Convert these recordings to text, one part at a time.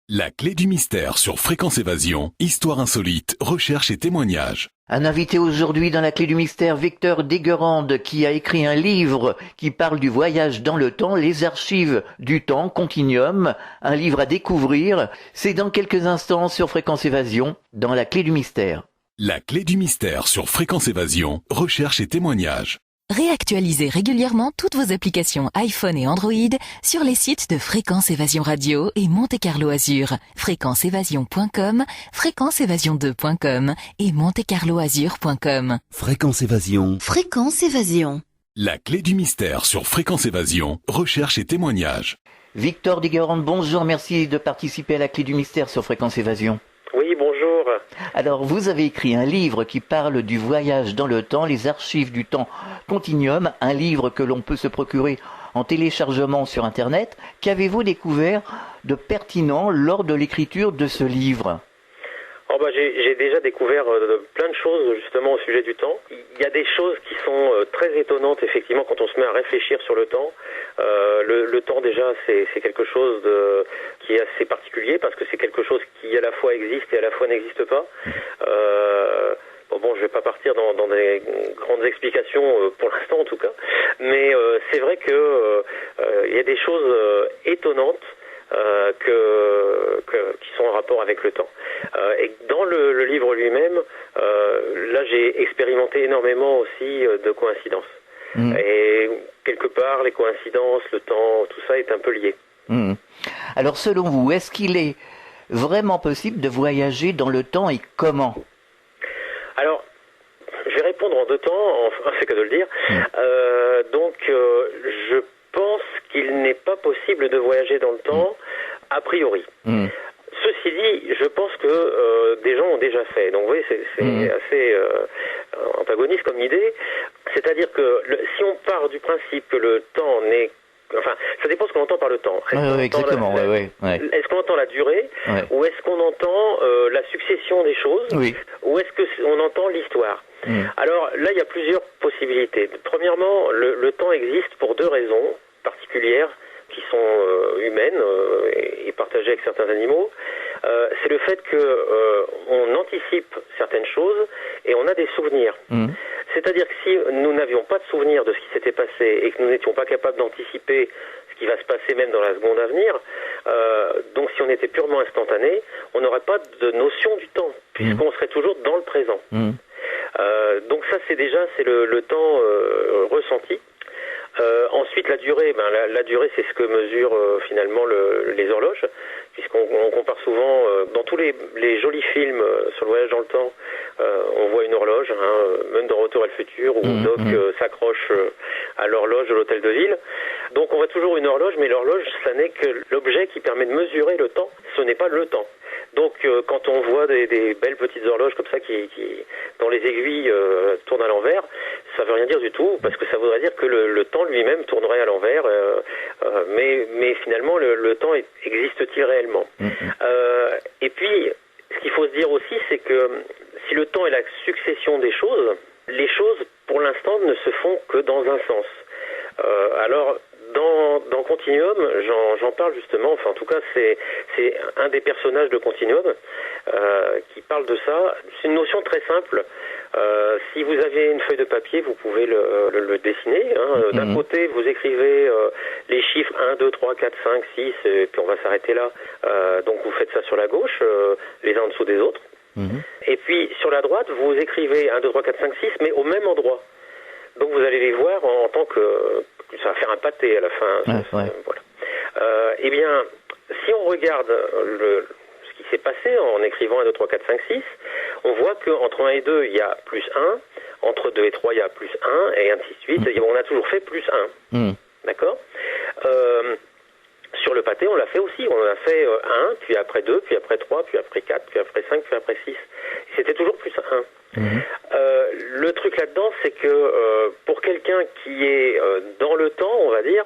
La clé du mystère sur Fréquence Évasion, histoire insolite, recherche et témoignages. Un invité aujourd'hui dans la clé du mystère, Victor Deguerande, qui a écrit un livre qui parle du voyage dans le temps, les archives du temps, Continuum, un livre à découvrir. C'est dans quelques instants sur Fréquence Évasion, dans la clé du mystère. La clé du mystère sur Fréquence Évasion, recherche et témoignages. Réactualisez régulièrement toutes vos applications iPhone et Android sur les sites de Fréquence Évasion Radio et Monte Carlo Azur, fréquenceévasion.com, fréquenceévasion2.com et montecarloazur.com. Fréquence Évasion. Fréquence Évasion. La clé du mystère sur Fréquence Évasion, recherche et témoignages. Victor Deguerande, bonjour, merci de participer à la clé du mystère sur Fréquence Évasion. Oui, bonjour. Alors, vous avez écrit un livre qui parle du voyage dans le temps, les archives du temps Continuum, un livre que l'on peut se procurer en téléchargement sur Internet. Qu'avez-vous découvert de pertinent lors de l'écriture de ce livre ? J'ai déjà découvert plein de choses justement au sujet du temps. Il y a des choses qui sont très étonnantes effectivement quand on se met à réfléchir sur le temps. Le temps déjà c'est quelque chose qui est assez particulier parce que c'est quelque chose qui à la fois existe et à la fois n'existe pas. Je vais pas partir dans des grandes explications pour l'instant en tout cas, mais c'est vrai que il y a des choses étonnantes qui sont en rapport avec le temps. Et dans le livre lui-même, là j'ai expérimenté énormément aussi de coïncidences. Et quelque part, les coïncidences, le temps, tout ça est un peu lié. Alors selon vous, est-ce qu'il est vraiment possible de voyager dans le temps et comment ? Alors, je vais répondre en deux temps, c'est que de le dire. Je pense qu'il n'est pas possible de voyager dans le temps, a priori. Ceci dit, je pense que des gens ont déjà fait. Donc vous voyez, c'est assez antagoniste comme idée. C'est-à-dire que si on part du principe que le temps n'est... Enfin, ça dépend ce qu'on entend par le temps. Exactement, Est-ce qu'on entend la durée ou est-ce qu'on entend la succession des choses ou est-ce qu'on entend l'histoire? Alors là, il y a plusieurs possibilités. Premièrement, le temps existe pour deux raisons particulières qui sont humaines et partagées avec certains animaux. C'est le fait qu'on anticipe certaines choses et on a des souvenirs. C'est-à-dire que si nous n'avions pas de souvenir de ce qui s'était passé et que nous n'étions pas capables d'anticiper ce qui va se passer même dans la seconde à venir, donc si on était purement instantané, on n'aurait pas de notion du temps, puisqu'on serait toujours dans le présent. Donc ça c'est le temps ressenti. Ensuite la durée, la durée c'est ce que mesurent finalement les horloges, puisqu'on compare souvent dans tous les jolis films sur le voyage dans le temps, on voit une horloge, même dans Retour à le futur où Doc s'accroche à l'horloge de l'hôtel de ville. Donc on voit toujours une horloge, mais l'horloge ça n'est que l'objet qui permet de mesurer le temps, ce n'est pas le temps. Donc quand on voit des belles petites horloges comme ça qui dont les aiguilles tournent à l'envers, ça veut rien dire du tout parce que ça voudrait dire que le temps lui-même tournerait à l'envers, mais finalement le temps existe-t-il réellement? Et puis ce qu'il faut se dire aussi, c'est que si le temps est la succession des choses, les choses pour l'instant ne se font que dans un sens. Alors dans Continuum, j'en parle justement, enfin en tout cas c'est un des personnages de Continuum qui parle de ça. C'est une notion très simple. Si vous avez une feuille de papier, vous pouvez le dessiner. D'un côté, vous écrivez les chiffres 1, 2, 3, 4, 5, 6, et puis on va s'arrêter là. Donc vous faites ça sur la gauche, les uns en dessous des autres. Et puis sur la droite, vous écrivez 1, 2, 3, 4, 5, 6, mais au même endroit. Donc vous allez les voir en tant que... Ça va faire un pâté à la fin. Voilà. Eh bien, si on regarde ce qui s'est passé en écrivant 1, 2, 3, 4, 5, 6, on voit qu'entre 1 et 2, il y a plus 1, entre 2 et 3, il y a plus 1, et ainsi de suite. Et on a toujours fait plus 1. D'accord ? Sur le pâté, on l'a fait aussi. On a fait 1, puis après 2, puis après 3, puis après 4, puis après 5, puis après 6. C'était toujours plus 1. Le truc là-dedans, c'est que pour quelqu'un qui est dans le temps, on va dire,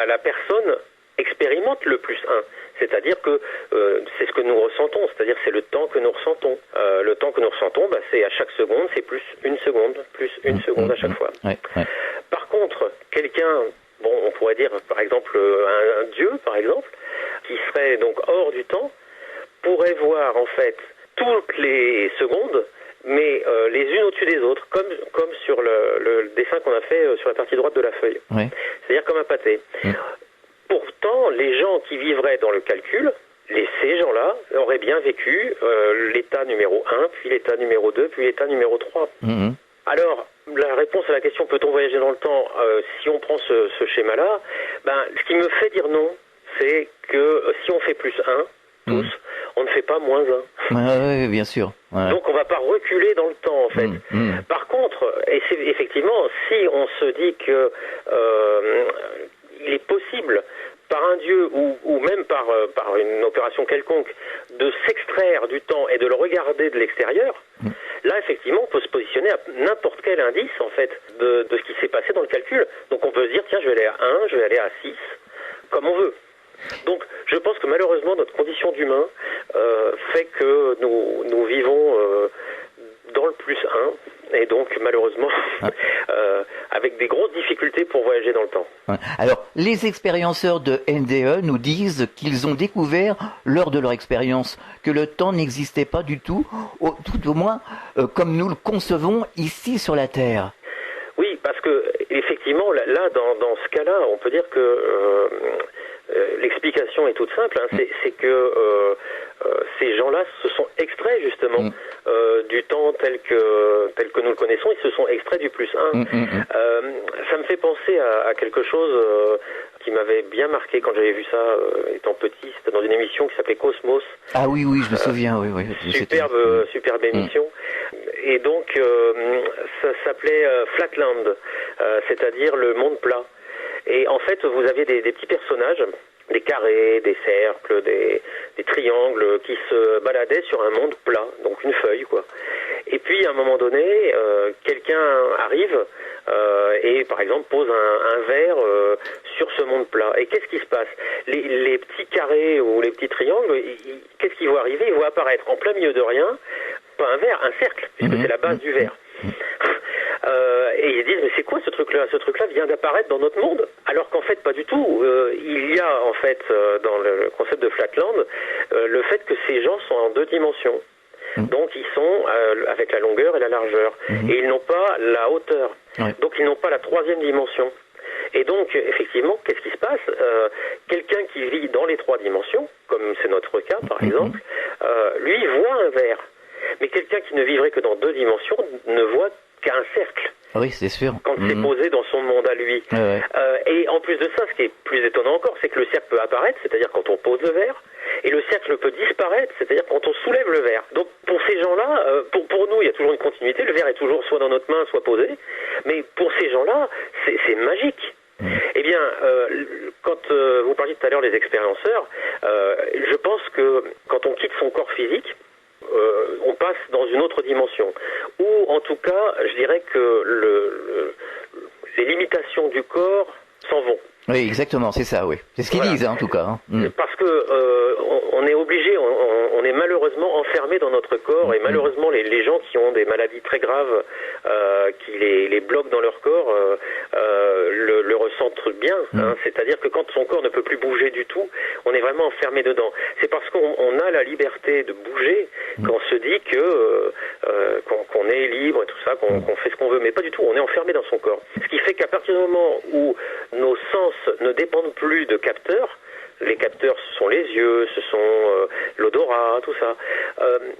la personne expérimente le plus 1. C'est-à-dire que c'est ce que nous ressentons, c'est-à-dire c'est le temps que nous ressentons. Le temps que nous ressentons, c'est à chaque seconde, c'est plus une seconde à chaque fois. Par contre, quelqu'un, on pourrait dire par exemple un dieu, par exemple, serait donc hors du temps pourrait voir en fait toutes les secondes, mais les unes au-dessus des autres, comme sur le dessin qu'on a fait sur la partie droite de la feuille. Oui. C'est-à-dire comme un pâté. Pourtant, les gens qui vivraient dans le calcul, ces gens-là auraient bien vécu l'état numéro 1, puis l'état numéro 2, puis l'état numéro 3. Alors, la réponse à la question peut-on voyager dans le temps, si on prend ce schéma-là, ce qui me fait dire non, c'est que si on fait plus 1, tous, on ne fait pas moins 1. Oui, bien sûr. Ouais. Donc on ne va pas reculer dans le temps, en fait. Par contre, et c'est effectivement, si on se dit que il est possible, par un dieu ou même par une opération quelconque, de s'extraire du temps et de le regarder de l'extérieur, là, effectivement, on peut se positionner à n'importe quel indice, en fait, de ce qui s'est passé dans le calcul. Donc on peut se dire, tiens, je vais aller à 1, je vais aller à 6, comme on veut. Donc, je pense que malheureusement, notre condition d'humain fait que nous vivons dans le plus 1, et donc, malheureusement, avec des grosses difficultés pour voyager dans le temps. Alors, les expérienceurs de NDE nous disent qu'ils ont découvert, lors de leur expérience, que le temps n'existait pas du tout, tout au moins comme nous le concevons ici sur la Terre. Oui, parce que, effectivement, là, dans ce cas-là, on peut dire que l'explication est toute simple, c'est que ces gens-là se sont extraits justement du temps tel que nous le connaissons, ils se sont extraits du plus 1. Ça me fait penser à quelque chose qui m'avait bien marqué quand j'avais vu ça étant petit. C'était dans une émission qui s'appelait Cosmos. Ah oui, je me souviens, oui. Superbe émission. Et donc, ça s'appelait Flatland, c'est-à-dire le monde plat. Et en fait, vous aviez des petits personnages, des carrés, des cercles, des triangles, qui se baladaient sur un monde plat, donc une feuille, quoi. Et puis, à un moment donné, quelqu'un arrive et, par exemple, pose un verre sur ce monde plat. Et qu'est-ce qui se passe ? Les petits carrés ou les petits triangles, qu'est-ce qu'ils voient arriver ? Ils voient apparaître en plein milieu de rien, pas un verre, un cercle, puisque c'est la base du verre. Et ils se disent, mais c'est quoi ce truc-là ? Ce truc-là vient d'apparaître dans notre monde, alors qu'en fait pas du tout. Il y a en fait dans le concept de Flatland le fait que ces gens sont en 2 dimensions. Donc ils sont avec la longueur et la largeur, et ils n'ont pas la hauteur. Donc ils n'ont pas la 3e dimension. Et donc effectivement, qu'est-ce qui se passe ? Quelqu'un qui vit dans les 3 dimensions, comme c'est notre cas par exemple, lui voit un verre. Mais quelqu'un qui ne vivrait que dans 2 dimensions ne voit qu'un cercle. Oui, c'est sûr. Quand c'est posé dans son monde à lui. Et en plus de ça, ce qui est plus étonnant encore, c'est que le cercle peut apparaître, c'est-à-dire quand on pose le verre, et le cercle peut disparaître, c'est-à-dire quand on soulève le verre. Donc pour ces gens-là, pour nous, il y a toujours une continuité, le verre est toujours soit dans notre main, soit posé, mais pour ces gens-là, c'est magique. Eh bien, quand vous parliez tout à l'heure des expérienceurs, je pense que quand on quitte son corps physique, on passe dans une autre dimension. Ou en tout cas, je dirais que les limitations du corps s'en vont. Oui, exactement, c'est ça, oui. C'est ce qu'ils disent, en tout cas. Parce que on est obligé, on est malheureusement enfermé dans notre corps, et malheureusement les gens qui ont des maladies très graves qui les bloquent dans leur corps le ressentent bien. C'est-à-dire que quand son corps ne peut plus bouger du tout, on est vraiment enfermé dedans. C'est parce qu'on a la liberté de bouger qu'on se dit qu'on est libre et tout ça, qu'on fait ce qu'on veut, mais pas du tout, on est enfermé dans son corps. Ce qui fait qu'à partir du moment où nos sens ne dépendent plus de capteurs, les capteurs ce sont les yeux, ce sont l'odorat, tout ça.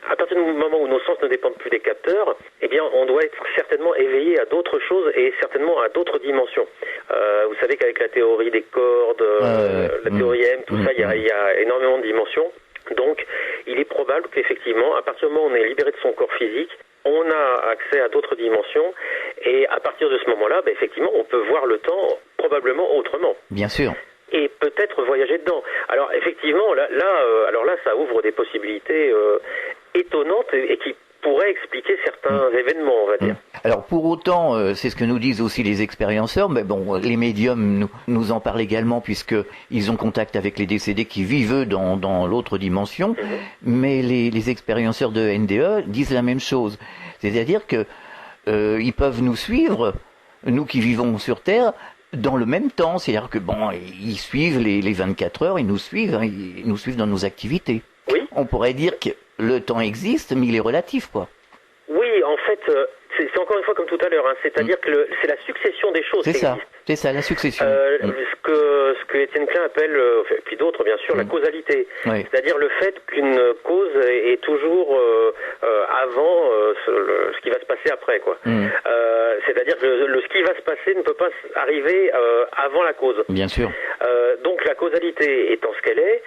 À partir du moment où nos sens ne dépendent plus des capteurs, eh bien on doit être certainement éveillé à d'autres choses et certainement à d'autres dimensions. Vous savez qu'avec la théorie des cordes, la théorie M, tout ça, il y a énormément de dimensions. Donc il est probable qu'effectivement, à partir du moment où on est libéré de son corps physique, on a accès à d'autres dimensions, et à partir de ce moment-là, effectivement, on peut voir le temps probablement autrement. Bien sûr. Et peut-être voyager dedans. Alors effectivement, là, ça ouvre des possibilités étonnantes et qui pourraient expliquer certains événements, on va dire. Alors pour autant, c'est ce que nous disent aussi les expérienceurs, mais bon, les médiums nous en parlent également, puisqu'ils ont contact avec les décédés qui vivent eux dans l'autre dimension, mais les expérienceurs de NDE disent la même chose. C'est-à-dire que ils peuvent nous suivre, nous qui vivons sur Terre, dans le même temps, c'est-à-dire que ils suivent les 24 heures, ils nous suivent dans nos activités. Oui. On pourrait dire que le temps existe, mais il est relatif, quoi. Oui, en fait, c'est encore une fois comme tout à l'heure, c'est-à-dire que c'est la succession des choses qui existe. C'est ça, la succession. Ce que Étienne Klein appelle, puis d'autres bien sûr, la causalité. Oui. C'est-à-dire le fait qu'une cause est toujours avant ce qui va se passer après, quoi. C'est-à-dire que ce qui va se passer ne peut pas arriver avant la cause. Bien sûr. Donc la causalité étant ce qu'elle est,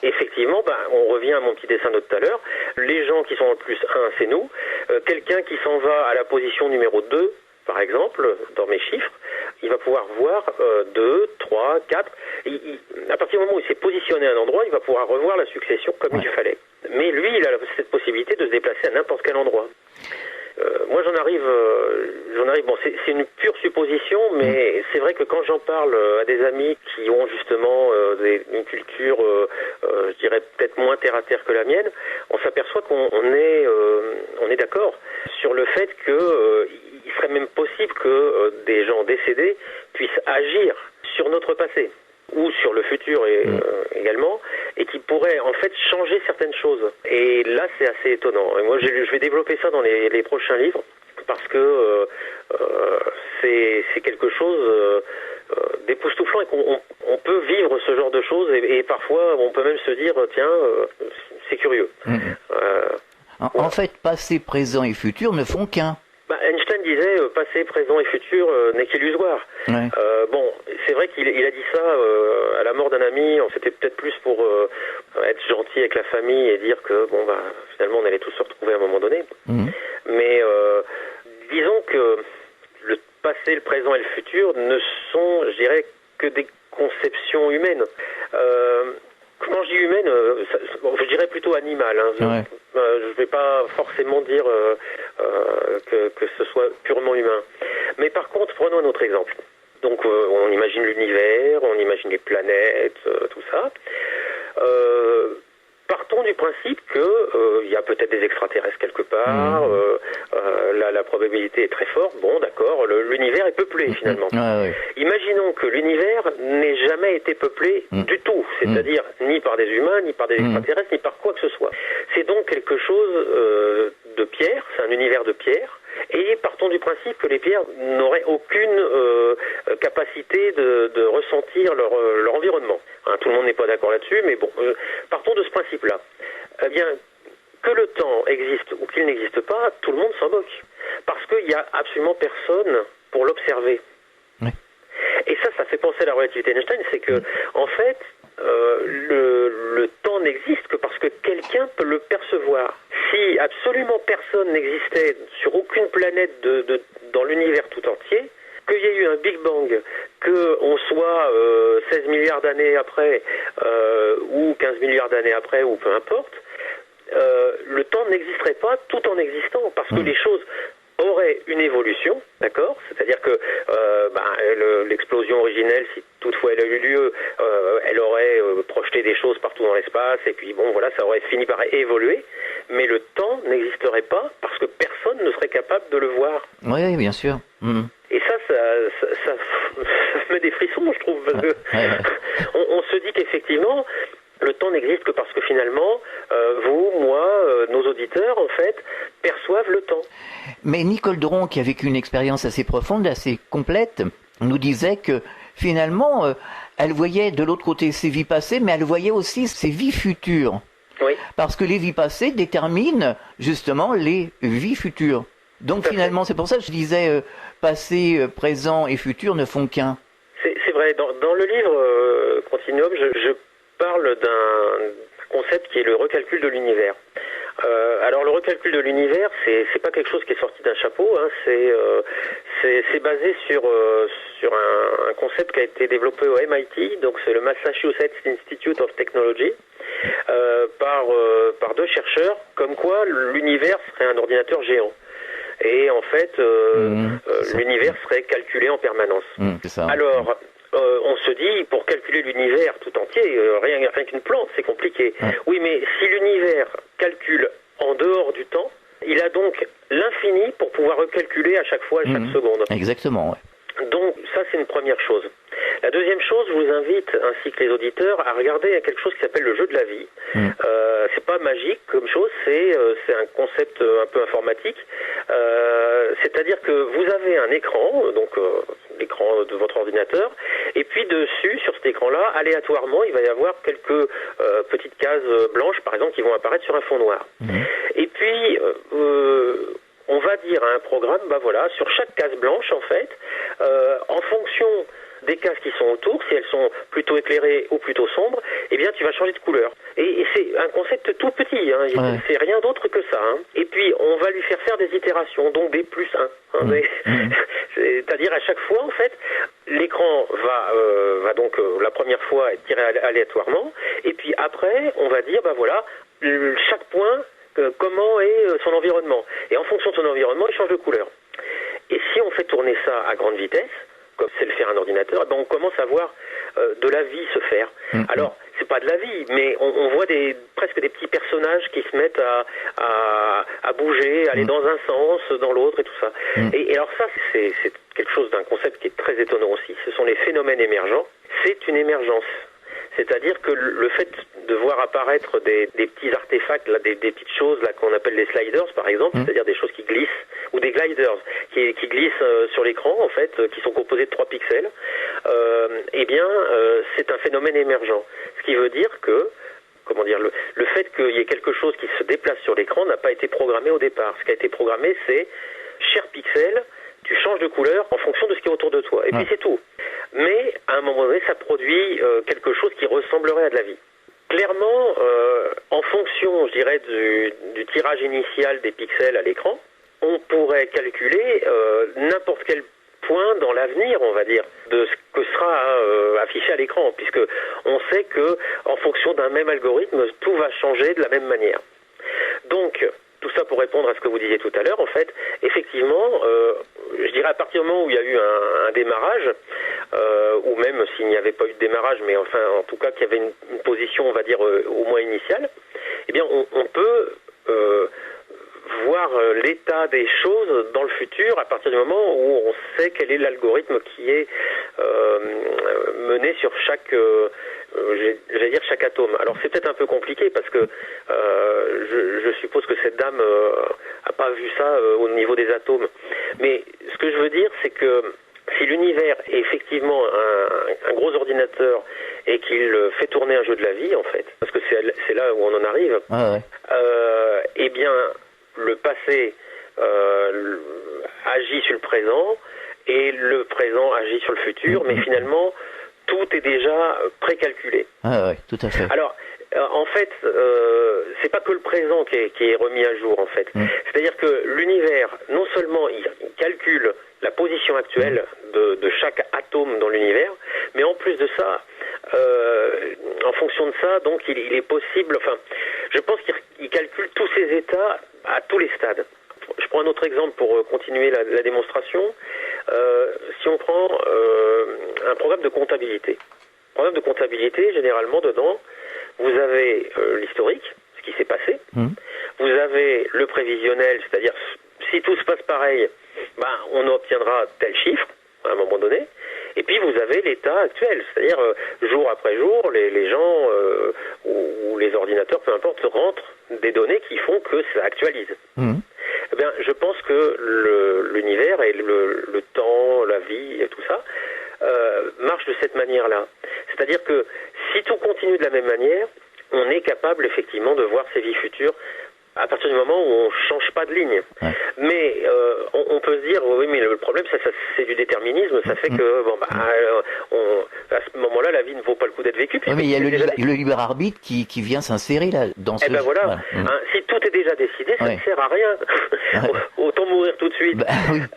effectivement, on revient à mon petit dessin de tout à l'heure, les gens qui sont en plus 1, c'est nous. Quelqu'un qui s'en va à la position numéro 2, par exemple, dans mes chiffres, il va pouvoir voir 2, 3, 4. À partir du moment où il s'est positionné à un endroit, il va pouvoir revoir la succession comme il fallait. Mais lui, il a cette possibilité de se déplacer à n'importe quel endroit. Moi, j'en arrive. Bon, c'est une pure supposition, mais c'est vrai que quand j'en parle à des amis qui ont justement une culture, je dirais peut-être moins terre à terre que la mienne, on s'aperçoit qu'on est d'accord sur le fait que il serait même possible que des gens décédés puissent agir sur notre passé ou sur le futur également, et qui pourraient en fait changer certaines choses. Et là, c'est assez étonnant. Et moi, je vais développer ça dans les prochains livres, parce que c'est quelque chose d'époustouflant, et qu'on peut vivre ce genre de choses, et parfois, on peut même se dire, tiens, c'est curieux. En fait, passé, présent et futur ne font qu'un. Einstein disait passé, présent et futur n'est qu'illusoire. Ouais. C'est vrai qu'il a dit ça à la mort d'un ami. C'était peut-être plus pour être gentil avec la famille et dire que finalement on allait tous se retrouver à un moment donné. Mais disons que le passé, le présent et le futur ne sont, je dirais, que des conceptions humaines. Quand je dis humaine, je dirais plutôt animale. Je ne vais pas forcément dire que ce soit purement humain. Mais par contre, prenons un autre exemple. Donc, on imagine l'univers, on imagine les planètes, tout ça. Partons du principe qu'il y a peut-être des extraterrestres quelque part. La probabilité est très forte. Bon, d'accord, l'univers est peuplé finalement. Imaginons que l'univers n'ait jamais été peuplé du tout, c'est-à-dire ni par des humains, ni par des extraterrestres, ni par quoi que ce soit. C'est donc quelque chose de pierre, c'est un univers de pierre. Et partons du principe que les pierres n'auraient aucune capacité de ressentir leur environnement. Tout le monde n'est pas d'accord là-dessus, mais bon, partons de ce principe-là. Eh bien, que le temps existe ou qu'il n'existe pas, tout le monde s'en moque. Parce qu'il n'y a absolument personne pour l'observer. Oui. Et ça fait penser à la relativité d'Einstein, c'est que, en fait, le temps n'existe que parce que quelqu'un peut le percevoir. Si absolument personne n'existait sur aucune planète dans l'univers tout entier, qu'il y ait eu un Big Bang, qu'on soit 16 milliards d'années après, ou 15 milliards d'années après, ou peu importe, le temps n'existerait pas tout en existant, parce que les choses aurait une évolution, d'accord ? C'est-à-dire que l'explosion originelle, si toutefois elle a eu lieu, elle aurait projeté des choses partout dans l'espace, et puis ça aurait fini par évoluer, mais le temps n'existerait pas parce que personne ne serait capable de le voir. Oui, bien sûr. Et ça met des frissons, je trouve, parce que on se dit qu'effectivement, le temps n'existe que parce que finalement, vous, moi, nos auditeurs, en fait, perçoivent le temps. Mais Nicole Dron, qui a vécu une expérience assez profonde, assez complète, nous disait que finalement, elle voyait de l'autre côté ses vies passées, mais elle voyait aussi ses vies futures. Oui. Parce que les vies passées déterminent justement les vies futures. Donc finalement, c'est pour ça que je disais passé, présent et futur ne font qu'un. C'est vrai. Dans le livre Continuum, je parle d'un concept qui est le recalcul de l'univers. Alors le recalcul de l'univers, c'est pas quelque chose qui est sorti d'un chapeau, c'est basé sur un concept qui a été développé au MIT, donc c'est le Massachusetts Institute of Technology, par deux chercheurs, comme quoi l'univers serait un ordinateur géant. Et en fait, l'univers serait calculé en permanence. C'est ça. Alors, on se dit, pour calculer l'univers tout entier, rien qu'une plante, c'est compliqué. Oui, mais si l'univers calcule en dehors du temps, il a donc l'infini pour pouvoir recalculer à chaque fois, à chaque seconde. Exactement, ouais. Donc, ça, c'est une première chose. La deuxième chose, je vous invite, ainsi que les auditeurs, à regarder quelque chose qui s'appelle le jeu de la vie. C'est pas magique comme chose, c'est un concept un peu informatique. C'est-à-dire que vous avez un écran, donc l'écran de votre ordinateur, et puis dessus, sur cet écran-là, aléatoirement, il va y avoir quelques petites cases blanches, par exemple, qui vont apparaître sur un fond noir. Et puis, on va dire à un programme, sur chaque case blanche, en fait, en fonction des cases qui sont autour, si elles sont plutôt éclairées ou plutôt sombres, eh bien tu vas changer de couleur. Et c'est un concept tout petit, c'est rien d'autre que ça. Et puis on va lui faire des itérations, donc des plus 1. C'est-à-dire à chaque fois, en fait, l'écran va donc la première fois être tiré aléatoirement, et puis après, on va dire, chaque point, comment est son environnement. Et en fonction de son environnement, il change de couleur. Et si on fait tourner ça à grande vitesse, comme c'est le faire un ordinateur, on commence à voir de la vie se faire. Alors, c'est pas de la vie, mais on voit presque des petits personnages qui se mettent à bouger, aller dans un sens, dans l'autre et tout ça. Et alors ça, c'est quelque chose d'un concept qui est très étonnant aussi. Ce sont les phénomènes émergents. C'est une émergence. C'est-à-dire que le fait de voir apparaître des petits artefacts, là, des petites choses là qu'on appelle les sliders par exemple, c'est-à-dire des choses qui glissent, ou des gliders qui glissent sur l'écran en fait, qui sont composés de 3 pixels, c'est un phénomène émergent. Ce qui veut dire que le fait qu'il y ait quelque chose qui se déplace sur l'écran n'a pas été programmé au départ. Ce qui a été programmé, c'est cher pixel, tu changes de couleur en fonction de ce qui est autour de toi. Et puis c'est tout. Mais à un moment donné, ça produit quelque chose qui ressemblerait à de la vie. Clairement, en fonction, je dirais, du tirage initial des pixels à l'écran, on pourrait calculer n'importe quel point dans l'avenir, on va dire, de ce que sera affiché à l'écran, puisque on sait que en fonction d'un même algorithme, tout va changer de la même manière. Donc, tout ça pour répondre à ce que vous disiez tout à l'heure, en fait, effectivement, je dirais à partir du moment où il y a eu un démarrage, ou même s'il n'y avait pas eu de démarrage, mais enfin, en tout cas, qu'il y avait une position, on va dire, au moins initiale, eh bien, on peut voir l'état des choses dans le futur à partir du moment où on sait quel est l'algorithme qui est mené sur chaque atome. Alors c'est peut-être un peu compliqué parce que je suppose que cette dame a pas vu ça au niveau des atomes. Mais ce que je veux dire, c'est que si l'univers est effectivement un gros ordinateur et qu'il fait tourner un jeu de la vie, en fait, parce que c'est là où on en arrive, eh bien, le passé agit sur le présent et le présent agit sur le futur, mais finalement, tout est déjà précalculé. Tout à fait. Alors, en fait, c'est pas que le présent qui est remis à jour, en fait. C'est-à-dire que l'univers, non seulement il calcule la position actuelle de chaque atome dans l'univers, mais en plus de ça, en fonction de ça, donc il est possible, enfin, je pense qu'il calcule tous ces états à tous les stades. Je prends un autre exemple pour continuer la démonstration. Si on prend un programme de comptabilité. Programme de comptabilité, généralement, dedans, vous avez l'historique, ce qui s'est passé. Vous avez le prévisionnel, c'est-à-dire si tout se passe pareil, on obtiendra tel chiffre à un moment donné. Et puis vous avez l'état actuel, c'est-à-dire jour après jour, les gens ou les ordinateurs, peu importe, rentrent des données qui font que ça actualise. Eh bien, je pense que l'univers et le temps, la vie et tout ça marche de cette manière-là. C'est-à-dire que si tout continue de la même manière, on est capable effectivement de voir ses vies futures à partir du moment où on change pas de ligne. Mais on peut se dire, oui, mais le problème, ça c'est du déterminisme, ça fait que, à ce moment-là, la vie ne vaut pas le coup d'être vécue. Oui, mais il y a le libre arbitre qui vient s'insérer là, dans ce... Eh ben voilà, si tout est déjà décidé, ça ne sert à rien. Autant mourir tout de suite.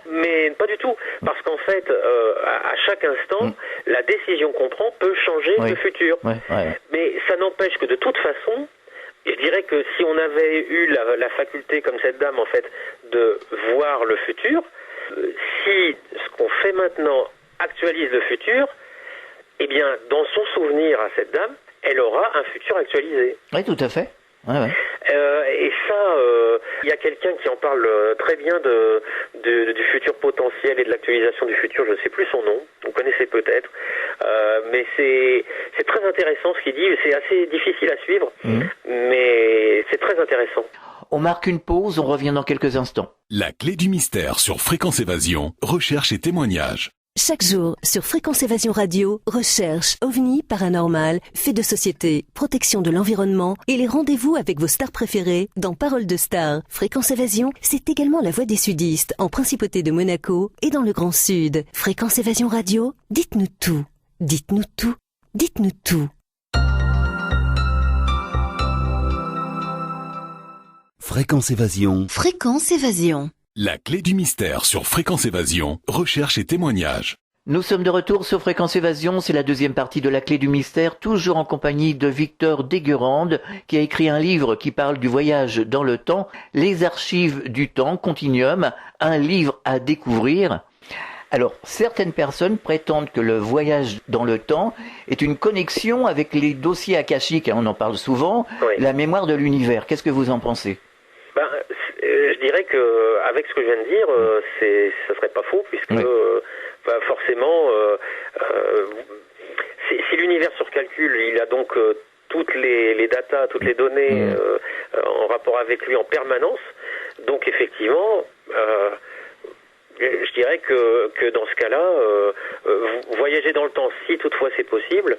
Mais pas du tout, parce qu'en fait, à chaque instant, la décision qu'on prend peut changer le futur. Mais ça n'empêche que de toute façon, je dirais que si on avait eu la faculté, comme cette dame, en fait, de voir le futur, si ce qu'on fait maintenant actualise le futur, eh bien, dans son souvenir à cette dame, elle aura un futur actualisé. Oui, tout à fait. Et ça, il y a quelqu'un qui en parle très bien du futur potentiel et de l'actualisation du futur. Je ne sais plus son nom. Vous connaissez peut-être. Mais c'est très intéressant ce qu'il dit. C'est assez difficile à suivre, mais c'est très intéressant. On marque une pause, on revient dans quelques instants. La clé du mystère sur Fréquence Évasion, recherche et témoignages. Chaque jour, sur Fréquence Évasion Radio, recherche, ovni, paranormal, faits de société, protection de l'environnement et les rendez-vous avec vos stars préférées dans Paroles de Stars. Fréquence Évasion, c'est également la voix des sudistes en Principauté de Monaco et dans le Grand Sud. Fréquence Évasion Radio, dites-nous tout. Dites-nous tout. Dites-nous tout. Fréquence Évasion. Fréquence Évasion. La clé du mystère sur Fréquence Évasion, recherche et témoignages. Nous sommes de retour sur Fréquence Évasion, c'est la deuxième partie de la clé du mystère, toujours en compagnie de Victor Deguerande, qui a écrit un livre qui parle du voyage dans le temps, Les archives du temps, Continuum, un livre à découvrir. Alors, certaines personnes prétendent que le voyage dans le temps est une connexion avec les dossiers akashiques, on en parle souvent, la mémoire de l'univers. Qu'est-ce que vous en pensez ? Je dirais que avec ce que je viens de dire, ça serait pas faux puisque forcément, si l'univers se recalcule, il a donc toutes les datas, toutes les données en rapport avec lui en permanence. Donc effectivement, je dirais que dans ce cas-là, voyager dans le temps, si toutefois c'est possible,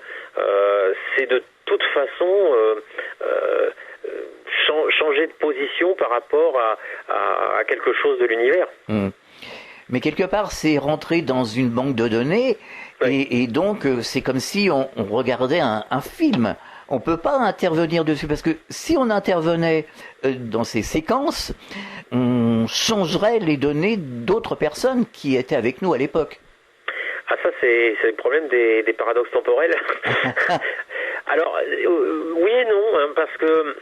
c'est de toute façon changer de position par rapport à quelque chose de l'univers. Mais quelque part, c'est rentrer dans une banque de données, et donc c'est comme si on regardait un film. On peut pas intervenir dessus, parce que si on intervenait dans ces séquences, on changerait les données d'autres personnes qui étaient avec nous à l'époque. Ah, ça c'est le problème des paradoxes temporels. Alors, oui et non, hein, parce que,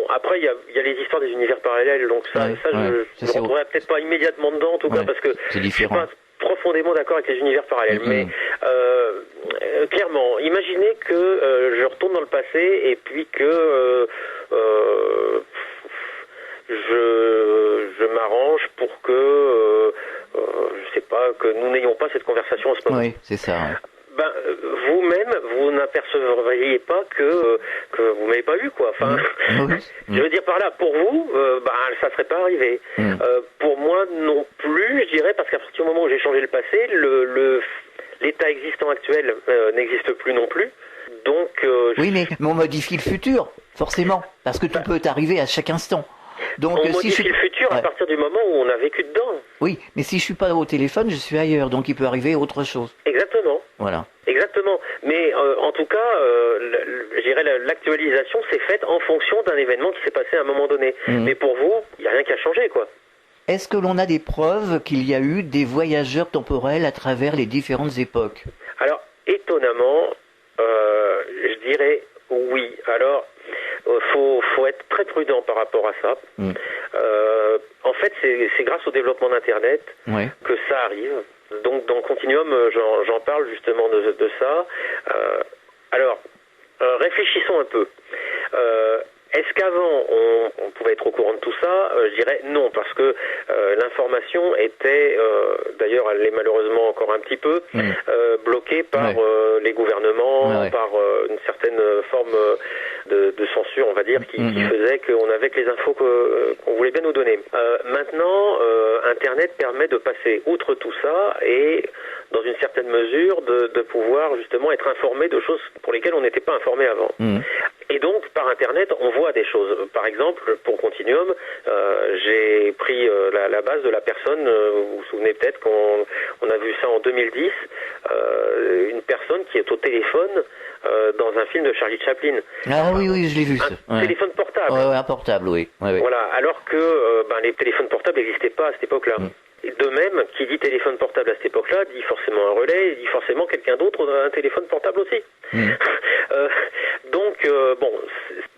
après, il y a les histoires des univers parallèles, donc je ne rentrerai peut-être pas immédiatement dedans, en tout cas, parce que je suis pas profondément d'accord avec les univers parallèles. Mais, clairement, imaginez que je retourne dans le passé et puis que je m'arrange pour que, je sais pas, que nous n'ayons pas cette conversation en ce moment. Oui, c'est ça. Vous-même, vous n'apercevriez pas que vous m'avez pas eu, quoi. Enfin, je veux dire par là, pour vous, ça serait pas arrivé. Pour moi, non plus, je dirais, parce qu'à partir du moment où j'ai changé le passé, l'état existant actuel n'existe plus non plus. Donc, mais on modifie le futur, forcément, parce que tout peut arriver à chaque instant. Donc, on modifie le futur à partir du moment où on a vécu dedans. Oui, mais si je suis pas au téléphone, je suis ailleurs, donc il peut arriver autre chose. Exactement. Voilà. Exactement. Mais en tout cas, je dirais l'actualisation s'est faite en fonction d'un événement qui s'est passé à un moment donné. Mais pour vous, il n'y a rien qui a changé, quoi. Est-ce que l'on a des preuves qu'il y a eu des voyageurs temporels à travers les différentes époques ? Alors, étonnamment, je dirais oui. Alors, faut être très prudent par rapport à ça. En fait, c'est grâce au développement d'Internet que ça arrive. Donc, dans Continuum, j'en parle justement de ça. Alors, réfléchissons un peu. Est-ce qu'avant, on pouvait être au courant de tout ça ? Je dirais non, parce que l'information était, d'ailleurs, elle l'est malheureusement encore un petit peu, bloquée par les gouvernements, par une certaine forme de censure, on va dire, qui faisait qu'on avait que les infos qu'on voulait bien nous donner. Maintenant, Internet permet de passer outre tout ça et, dans une certaine mesure, de pouvoir justement être informé de choses pour lesquelles on n'était pas informé avant. Et donc, par Internet, on voit des choses. Par exemple, pour Continuum, j'ai pris la base de la personne, vous vous souvenez peut-être qu'on a vu ça en 2010, une personne qui est au téléphone dans un film de Charlie Chaplin. Ah oui, je l'ai vu. Un téléphone portable. Un portable, oui. Voilà, alors que les téléphones portables n'existaient pas à cette époque-là. De même, qui dit téléphone portable à cette époque-là, dit forcément un relais, dit forcément quelqu'un d'autre a un téléphone portable aussi. Donc,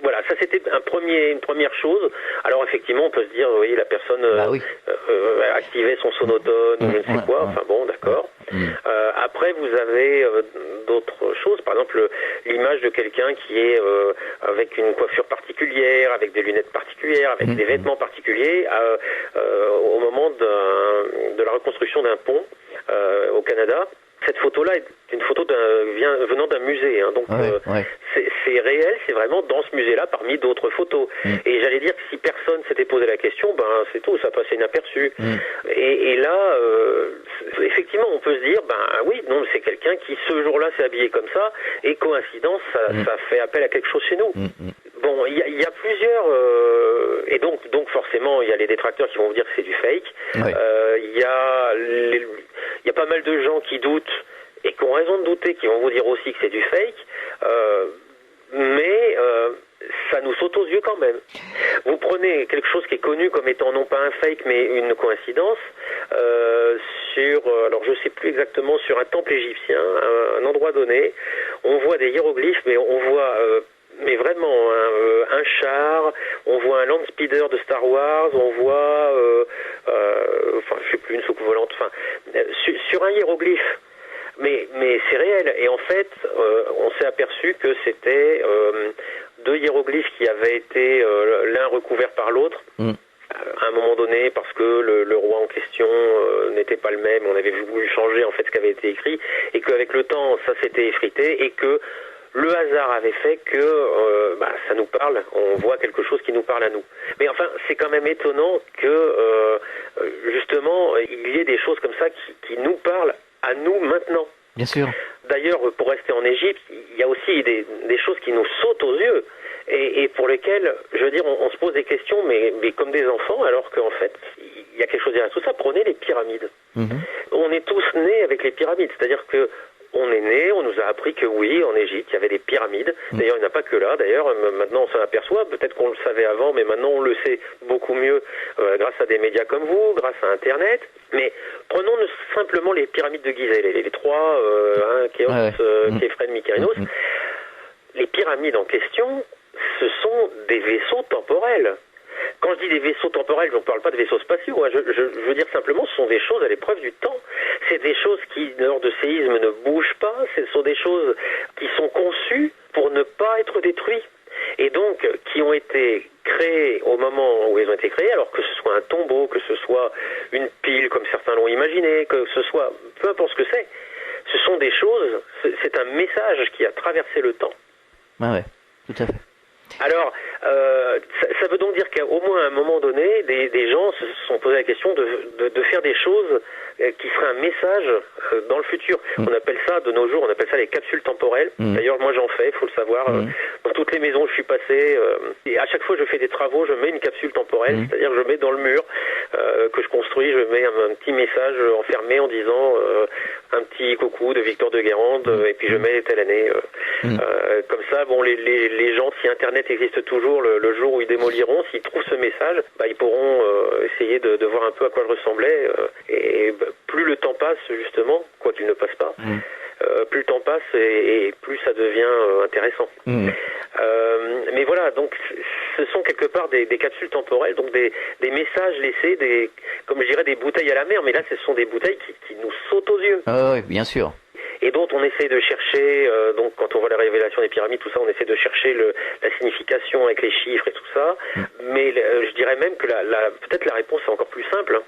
voilà, ça c'était une première chose. Alors effectivement, on peut se dire, oui, la personne activait son sonotone, ou je ne sais quoi, enfin bon, d'accord. Après, vous avez d'autres choses, par exemple l'image de quelqu'un qui est avec une coiffure particulière, avec des lunettes particulières, avec des vêtements particuliers, au moment de la reconstruction d'un pont au Canada. Cette photo-là est une photo venant d'un musée, hein, donc c'est réel, c'est vraiment dans ce musée-là parmi d'autres photos. Et j'allais dire que si personne s'était posé la question, c'est tout, ça passait inaperçu. Et là, effectivement, on peut se dire, oui, non, c'est quelqu'un qui ce jour-là s'est habillé comme ça, et coïncidence, ça fait appel à quelque chose chez nous. Bon, il y a plusieurs, et donc forcément, il y a les détracteurs qui vont vous dire que c'est du fake. Il y a pas mal de gens qui doutent et qui ont raison de douter, qui vont vous dire aussi que c'est du fake, mais ça nous saute aux yeux quand même. Vous prenez quelque chose qui est connu comme étant non pas un fake mais une coïncidence, alors je sais plus exactement, sur un temple égyptien, un endroit donné, on voit des hiéroglyphes, mais on voit mais vraiment un char, on voit un land speeder de Star Wars, on voit je sais plus, une soucoupe volante, sur un hiéroglyphe, mais c'est réel. Et en fait on s'est aperçu que c'était deux hiéroglyphes qui avaient été l'un recouvert par l'autre à un moment donné, parce que le roi en question n'était pas le même, on avait voulu changer en fait ce qui avait été écrit, et qu'avec le temps ça s'était effrité, et que le hasard avait fait que ça nous parle, on voit quelque chose qui nous parle à nous. Mais enfin, c'est quand même étonnant que justement, il y ait des choses comme ça qui nous parlent à nous maintenant. Bien sûr. D'ailleurs, pour rester en Égypte, il y a aussi des choses qui nous sautent aux yeux et pour lesquelles, je veux dire, on se pose des questions, mais comme des enfants, alors qu'en fait, il y a quelque chose derrière tout ça. Prenez les pyramides. On est tous nés avec les pyramides, c'est-à-dire que on est né, on nous a appris que oui, en Égypte, il y avait des pyramides. D'ailleurs, il n'y en a pas que là. D'ailleurs, maintenant, on s'en aperçoit. Peut-être qu'on le savait avant, mais maintenant, on le sait beaucoup mieux grâce à des médias comme vous, grâce à Internet. Mais prenons simplement les pyramides de Gizeh, les trois, Khéops, Khéphren, Mykérinos. Les pyramides en question, ce sont des vaisseaux temporels. Quand je dis des vaisseaux temporels, je ne parle pas de vaisseaux spatiaux. Hein. Je veux dire simplement, ce sont des choses à l'épreuve du temps. C'est des choses qui, lors de séisme, ne bougent pas. Ce sont des choses qui sont conçues pour ne pas être détruites. Et donc, qui ont été créées au moment où elles ont été créées, alors que ce soit un tombeau, que ce soit une pile, comme certains l'ont imaginé, que ce soit, peu importe ce que c'est, ce sont des choses, c'est un message qui a traversé le temps. Ah ouais, tout à fait. Alors, ça veut donc dire qu'au moins à un moment donné, des gens se sont posé la question de faire des choses qui seraient un message dans le futur. On appelle ça, de nos jours, on appelle ça les capsules temporelles. D'ailleurs, moi j'en fais, il faut le savoir. Dans toutes les maisons où je suis passé, et à chaque fois que je fais des travaux, je mets une capsule temporelle, c'est-à-dire que je mets dans le mur que je construis, je mets un petit message enfermé en disant un petit coucou de Victor de Guérande, et puis je mets telle année. Comme ça, bon, les gens, si Internet existe toujours, le jour où ils démoliront, s'ils trouvent ce message, ils pourront essayer de voir un peu à quoi je ressemblais. Et plus le temps passe, justement, quoi qu'il ne passe pas, plus le temps passe et plus ça devient intéressant. Mais voilà, donc ce sont quelque part des capsules temporelles, donc des messages laissés, comme je dirais, des bouteilles à la mer, mais là ce sont des bouteilles qui nous sautent aux yeux. Ah oui, bien sûr. Et dont on essaie de chercher, donc quand on voit la révélation des pyramides, tout ça, on essaie de chercher la signification avec les chiffres et tout ça, mais je dirais même que peut-être la réponse est encore plus simple.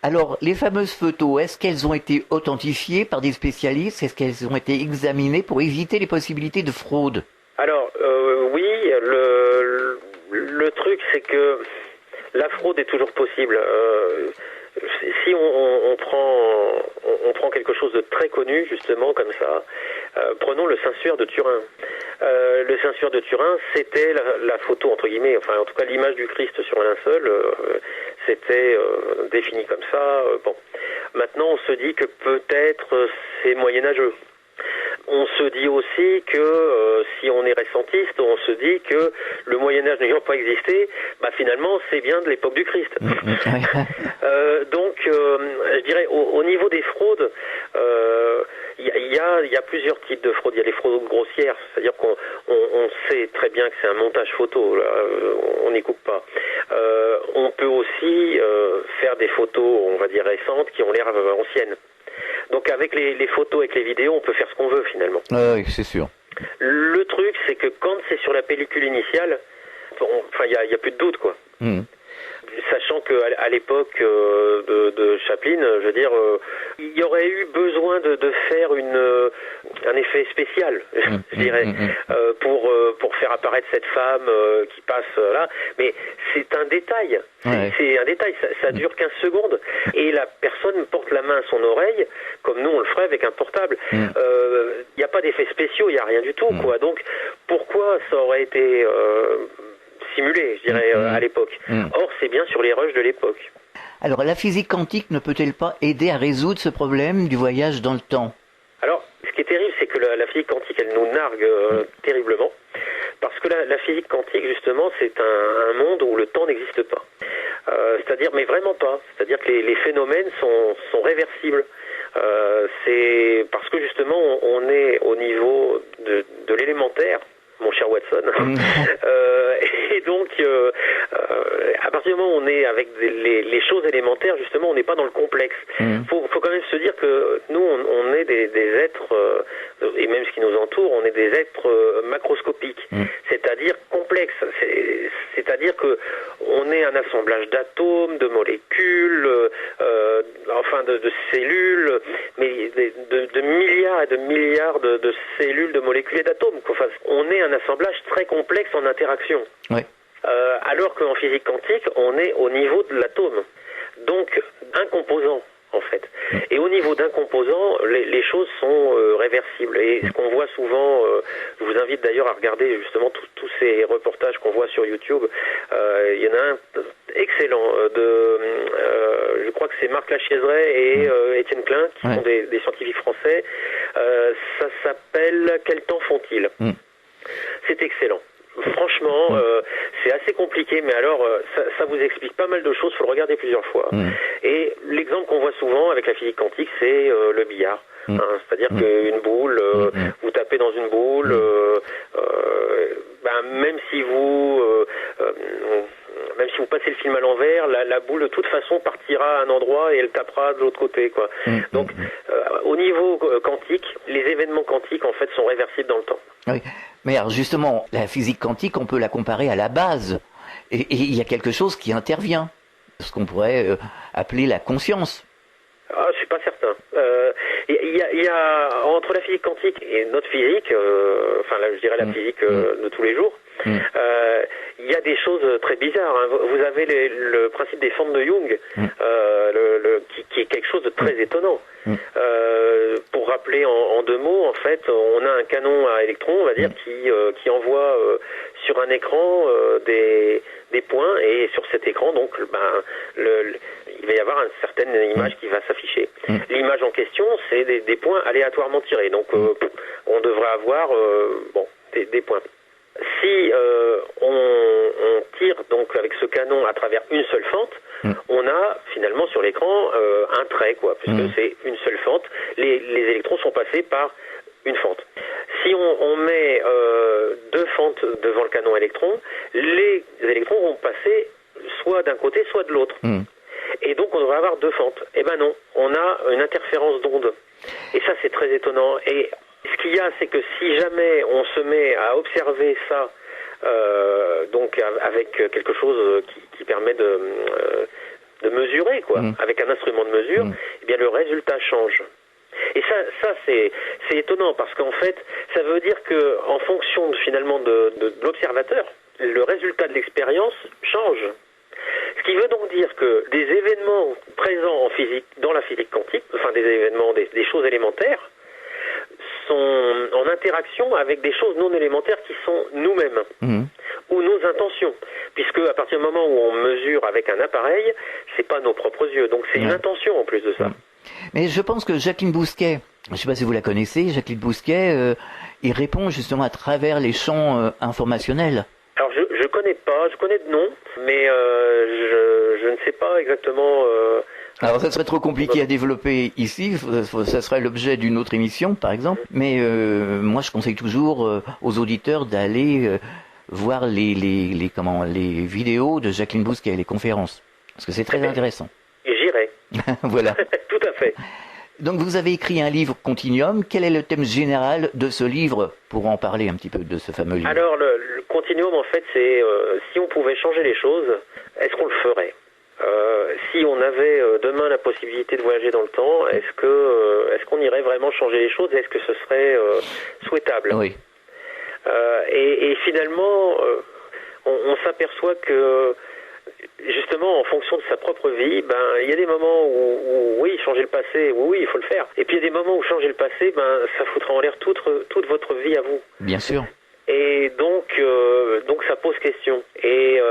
Alors, les fameuses photos, est-ce qu'elles ont été authentifiées par des spécialistes? Est-ce qu'elles ont été examinées pour éviter les possibilités de fraude? Alors, oui, le truc, c'est que la fraude est toujours possible. Si on prend quelque chose de très connu, justement, comme ça, prenons le Saint-Suaire de Turin. Le Saint-Suaire de Turin, c'était la photo, entre guillemets, enfin, en tout cas, l'image du Christ sur un linceul, c'était défini comme ça. Bon. Maintenant, on se dit que peut-être c'est moyenâgeux. On se dit aussi que si on est récentiste, on se dit que le Moyen-Âge n'ayant pas existé, finalement c'est bien de l'époque du Christ. Donc je dirais au niveau des fraudes, il y a plusieurs types de fraudes. Il y a les fraudes grossières, c'est-à-dire qu'on sait très bien que c'est un montage photo, là, on n'y coupe pas. On peut aussi faire des photos, on va dire récentes, qui ont l'air anciennes. Donc avec les photos, avec les vidéos, on peut faire ce qu'on veut finalement. Oui, c'est sûr. Le truc, c'est que quand c'est sur la pellicule initiale, il y a plus de doute, quoi. Sachant qu'à l'époque de Chaplin, je veux dire, il y aurait eu besoin de faire un effet spécial, je dirais, pour faire apparaître cette femme qui passe là. Mais c'est un détail. C'est un détail. Ça dure 15 secondes. Et la personne porte la main à son oreille, comme nous on le ferait avec un portable. Il n'y a pas d'effets spéciaux, il n'y a rien du tout, quoi. Donc pourquoi ça aurait été simulé, je dirais, à l'époque. Or, c'est bien sur les rushs de l'époque. Alors, la physique quantique ne peut-elle pas aider à résoudre ce problème du voyage dans le temps? Alors, ce qui est terrible, c'est que la physique quantique, elle nous nargue terriblement, parce que la physique quantique, justement, c'est un monde où le temps n'existe pas. C'est-à-dire, mais vraiment pas. C'est-à-dire que les phénomènes sont réversibles. C'est parce que, justement, on est au niveau de l'élémentaire, mon cher Watson. Et donc, à partir du moment où on est avec les choses élémentaires, justement, on n'est pas dans le complexe. Faut quand même se dire que nous, on est des êtres, et même ce qui nous entoure, on est des êtres macroscopiques, c'est-à-dire complexes. C'est-à-dire que on est un assemblage d'atomes, de molécules, de cellules, mais de milliards et de milliards de cellules, de molécules et d'atomes. Enfin, on est un assemblage très complexe en interaction. Oui. Alors qu'en physique quantique, on est au niveau de l'atome. Donc, un composant, en fait. Et au niveau d'un composant, les choses sont réversibles. Et ce qu'on voit souvent, je vous invite d'ailleurs à regarder justement tous ces reportages qu'on voit sur YouTube. Il y en a un excellent je crois que c'est Marc Lachiézeret et Étienne Klein, qui sont des scientifiques français. Ça s'appelle « Quel temps font-ils » C'est excellent. Franchement, c'est assez compliqué, mais alors ça vous explique pas mal de choses, il faut le regarder plusieurs fois. Et l'exemple qu'on voit souvent avec la physique quantique, c'est le billard. C'est-à-dire qu'une boule, vous tapez dans une boule, même si vous passez le film à l'envers, la boule de toute façon partira à un endroit et elle tapera de l'autre côté, quoi. Donc, au niveau quantique, les événements quantiques en fait sont réversibles dans le temps. Oui. Mais alors justement, la physique quantique, on peut la comparer à la base. Et il y a quelque chose qui intervient, ce qu'on pourrait appeler la conscience. Ah, je suis pas certain. Il y a entre la physique quantique et notre physique, je dirais la physique de tous les jours, il y a des choses très bizarres. Vous avez le principe des fentes de Young, qui est quelque chose de très étonnant. Pour rappeler en deux mots, en fait, on a un canon à électrons, on va dire, qui envoie sur un écran des points, et sur cet écran, donc, il va y avoir une certaine image qui va s'afficher. L'image en question, c'est des points aléatoirement tirés. Donc, on devrait avoir des points. Si on tire donc avec ce canon à travers une seule fente, on a finalement sur l'écran un trait, quoi, puisque c'est une seule fente. Les électrons sont passés par une fente. Si on met deux fentes devant le canon électron, les électrons vont passer soit d'un côté, soit de l'autre. Et donc on devrait avoir deux fentes. Eh ben non, on a une interférence d'ondes. Et ça, c'est très étonnant. Et ce qu'il y a, c'est que si jamais on se met à observer ça, donc avec quelque chose qui permet de mesurer, quoi, avec un instrument de mesure, eh bien le résultat change. Et ça c'est étonnant, parce qu'en fait, ça veut dire que en fonction finalement de l'observateur, le résultat de l'expérience change. Ce qui veut donc dire que des événements présents en physique, dans la physique quantique, enfin des événements, des choses élémentaires, sont en interaction avec des choses non élémentaires qui sont nous-mêmes, ou nos intentions, puisque à partir du moment où on mesure avec un appareil, c'est pas nos propres yeux, donc c'est une intention en plus de ça. Mais je pense que Jacqueline Bousquet, je ne sais pas si vous la connaissez, Jacqueline Bousquet, il répond justement à travers les champs informationnels. Alors je connais pas, je connais de nom, mais je ne sais pas exactement. Alors ça serait trop compliqué à développer ici, ça serait l'objet d'une autre émission par exemple, mais moi je conseille toujours aux auditeurs d'aller voir les vidéos de Jacqueline Bousquet, les conférences, parce que c'est très intéressant. J'irai. Voilà. Tout à fait. Donc vous avez écrit un livre Continuum. Quel est le thème général de ce livre pour en parler un petit peu de ce fameux livre? Alors le Continuum en fait c'est si on pouvait changer les choses, est-ce qu'on le ferait? Si on avait demain la possibilité de voyager dans le temps, est-ce qu'on irait vraiment changer les choses? Est-ce que ce serait souhaitable? Oui. Et finalement, on s'aperçoit que justement, en fonction de sa propre vie, il y a des moments où oui, changer le passé, oui, il faut le faire. Et puis il y a des moments où changer le passé, ça foutra en l'air toute votre vie à vous. Bien sûr. Et donc ça pose question. Et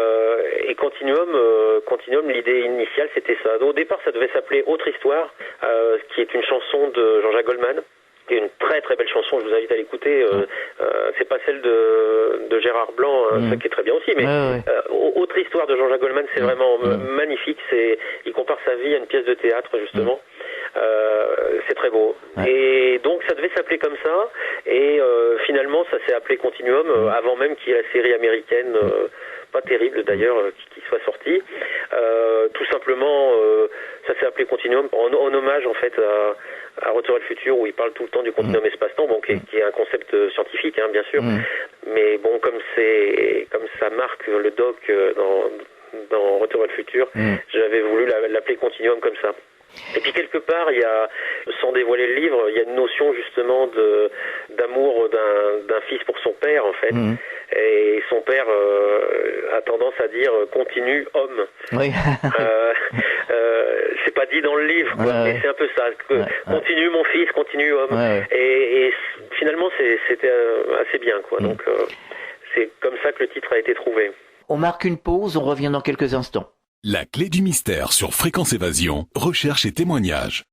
Continuum, l'idée initiale, c'était ça. Au départ, ça devait s'appeler Autre Histoire, qui est une chanson de Jean-Jacques Goldman. C'est une très très belle chanson, je vous invite à l'écouter. C'est pas celle de Gérard Blanc, ça qui est très bien aussi, mais Autre Histoire de Jean-Jacques Goldman, c'est vraiment magnifique. Il compare sa vie à une pièce de théâtre justement. C'est très beau. Et donc ça devait s'appeler comme ça, et finalement ça s'est appelé Continuum avant même qu'il y ait la série américaine. Pas terrible d'ailleurs qui soit sortie. Tout simplement, ça s'est appelé Continuum en hommage en fait à Retour à le futur, où il parle tout le temps du continuum espace-temps, bon, qui est un concept scientifique, bien sûr. Mais bon, comme ça marque le doc dans Retour à le futur, j'avais voulu l'appeler Continuum comme ça. Et puis quelque part, il y a, sans dévoiler le livre, il y a une notion justement d'amour d'un fils pour son père en fait. Et son père a tendance à dire continue homme. Oui. C'est pas dit dans le livre, mais c'est un peu ça. Continue mon fils, continue homme. Et finalement c'était assez bien quoi. Donc c'est comme ça que le titre a été trouvé. On marque une pause, on revient dans quelques instants. La clé du mystère sur Fréquence Évasion, recherche et témoignages.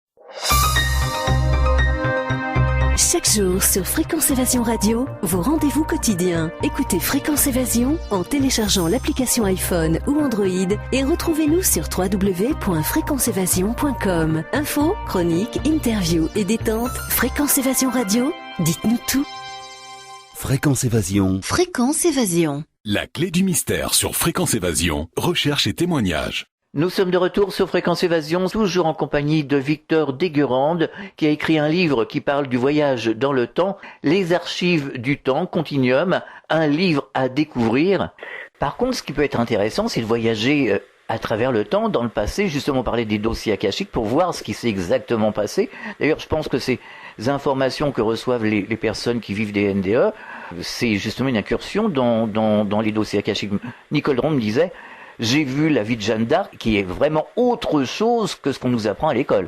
Chaque jour sur Fréquence Évasion Radio, vos rendez-vous quotidiens. Écoutez Fréquence Évasion en téléchargeant l'application iPhone ou Android et retrouvez-nous sur www.fréquenceévasion.com. Infos, chroniques, interviews et détente. Fréquence Évasion Radio, dites-nous tout. Fréquence Évasion. Fréquence Évasion. La clé du mystère sur Fréquence Évasion, recherche et témoignages. Nous sommes de retour sur Fréquence Évasion, toujours en compagnie de Victor Deguerande, qui a écrit un livre qui parle du voyage dans le temps, Les archives du temps, Continuum, un livre à découvrir. Par contre, ce qui peut être intéressant, c'est de voyager à travers le temps, dans le passé, justement parler des dossiers akashiques pour voir ce qui s'est exactement passé. D'ailleurs, je pense que ces informations que reçoivent les personnes qui vivent des NDE, c'est justement une incursion dans les dossiers akashiques. Nicole Dron me disait, j'ai vu la vie de Jeanne d'Arc qui est vraiment autre chose que ce qu'on nous apprend à l'école.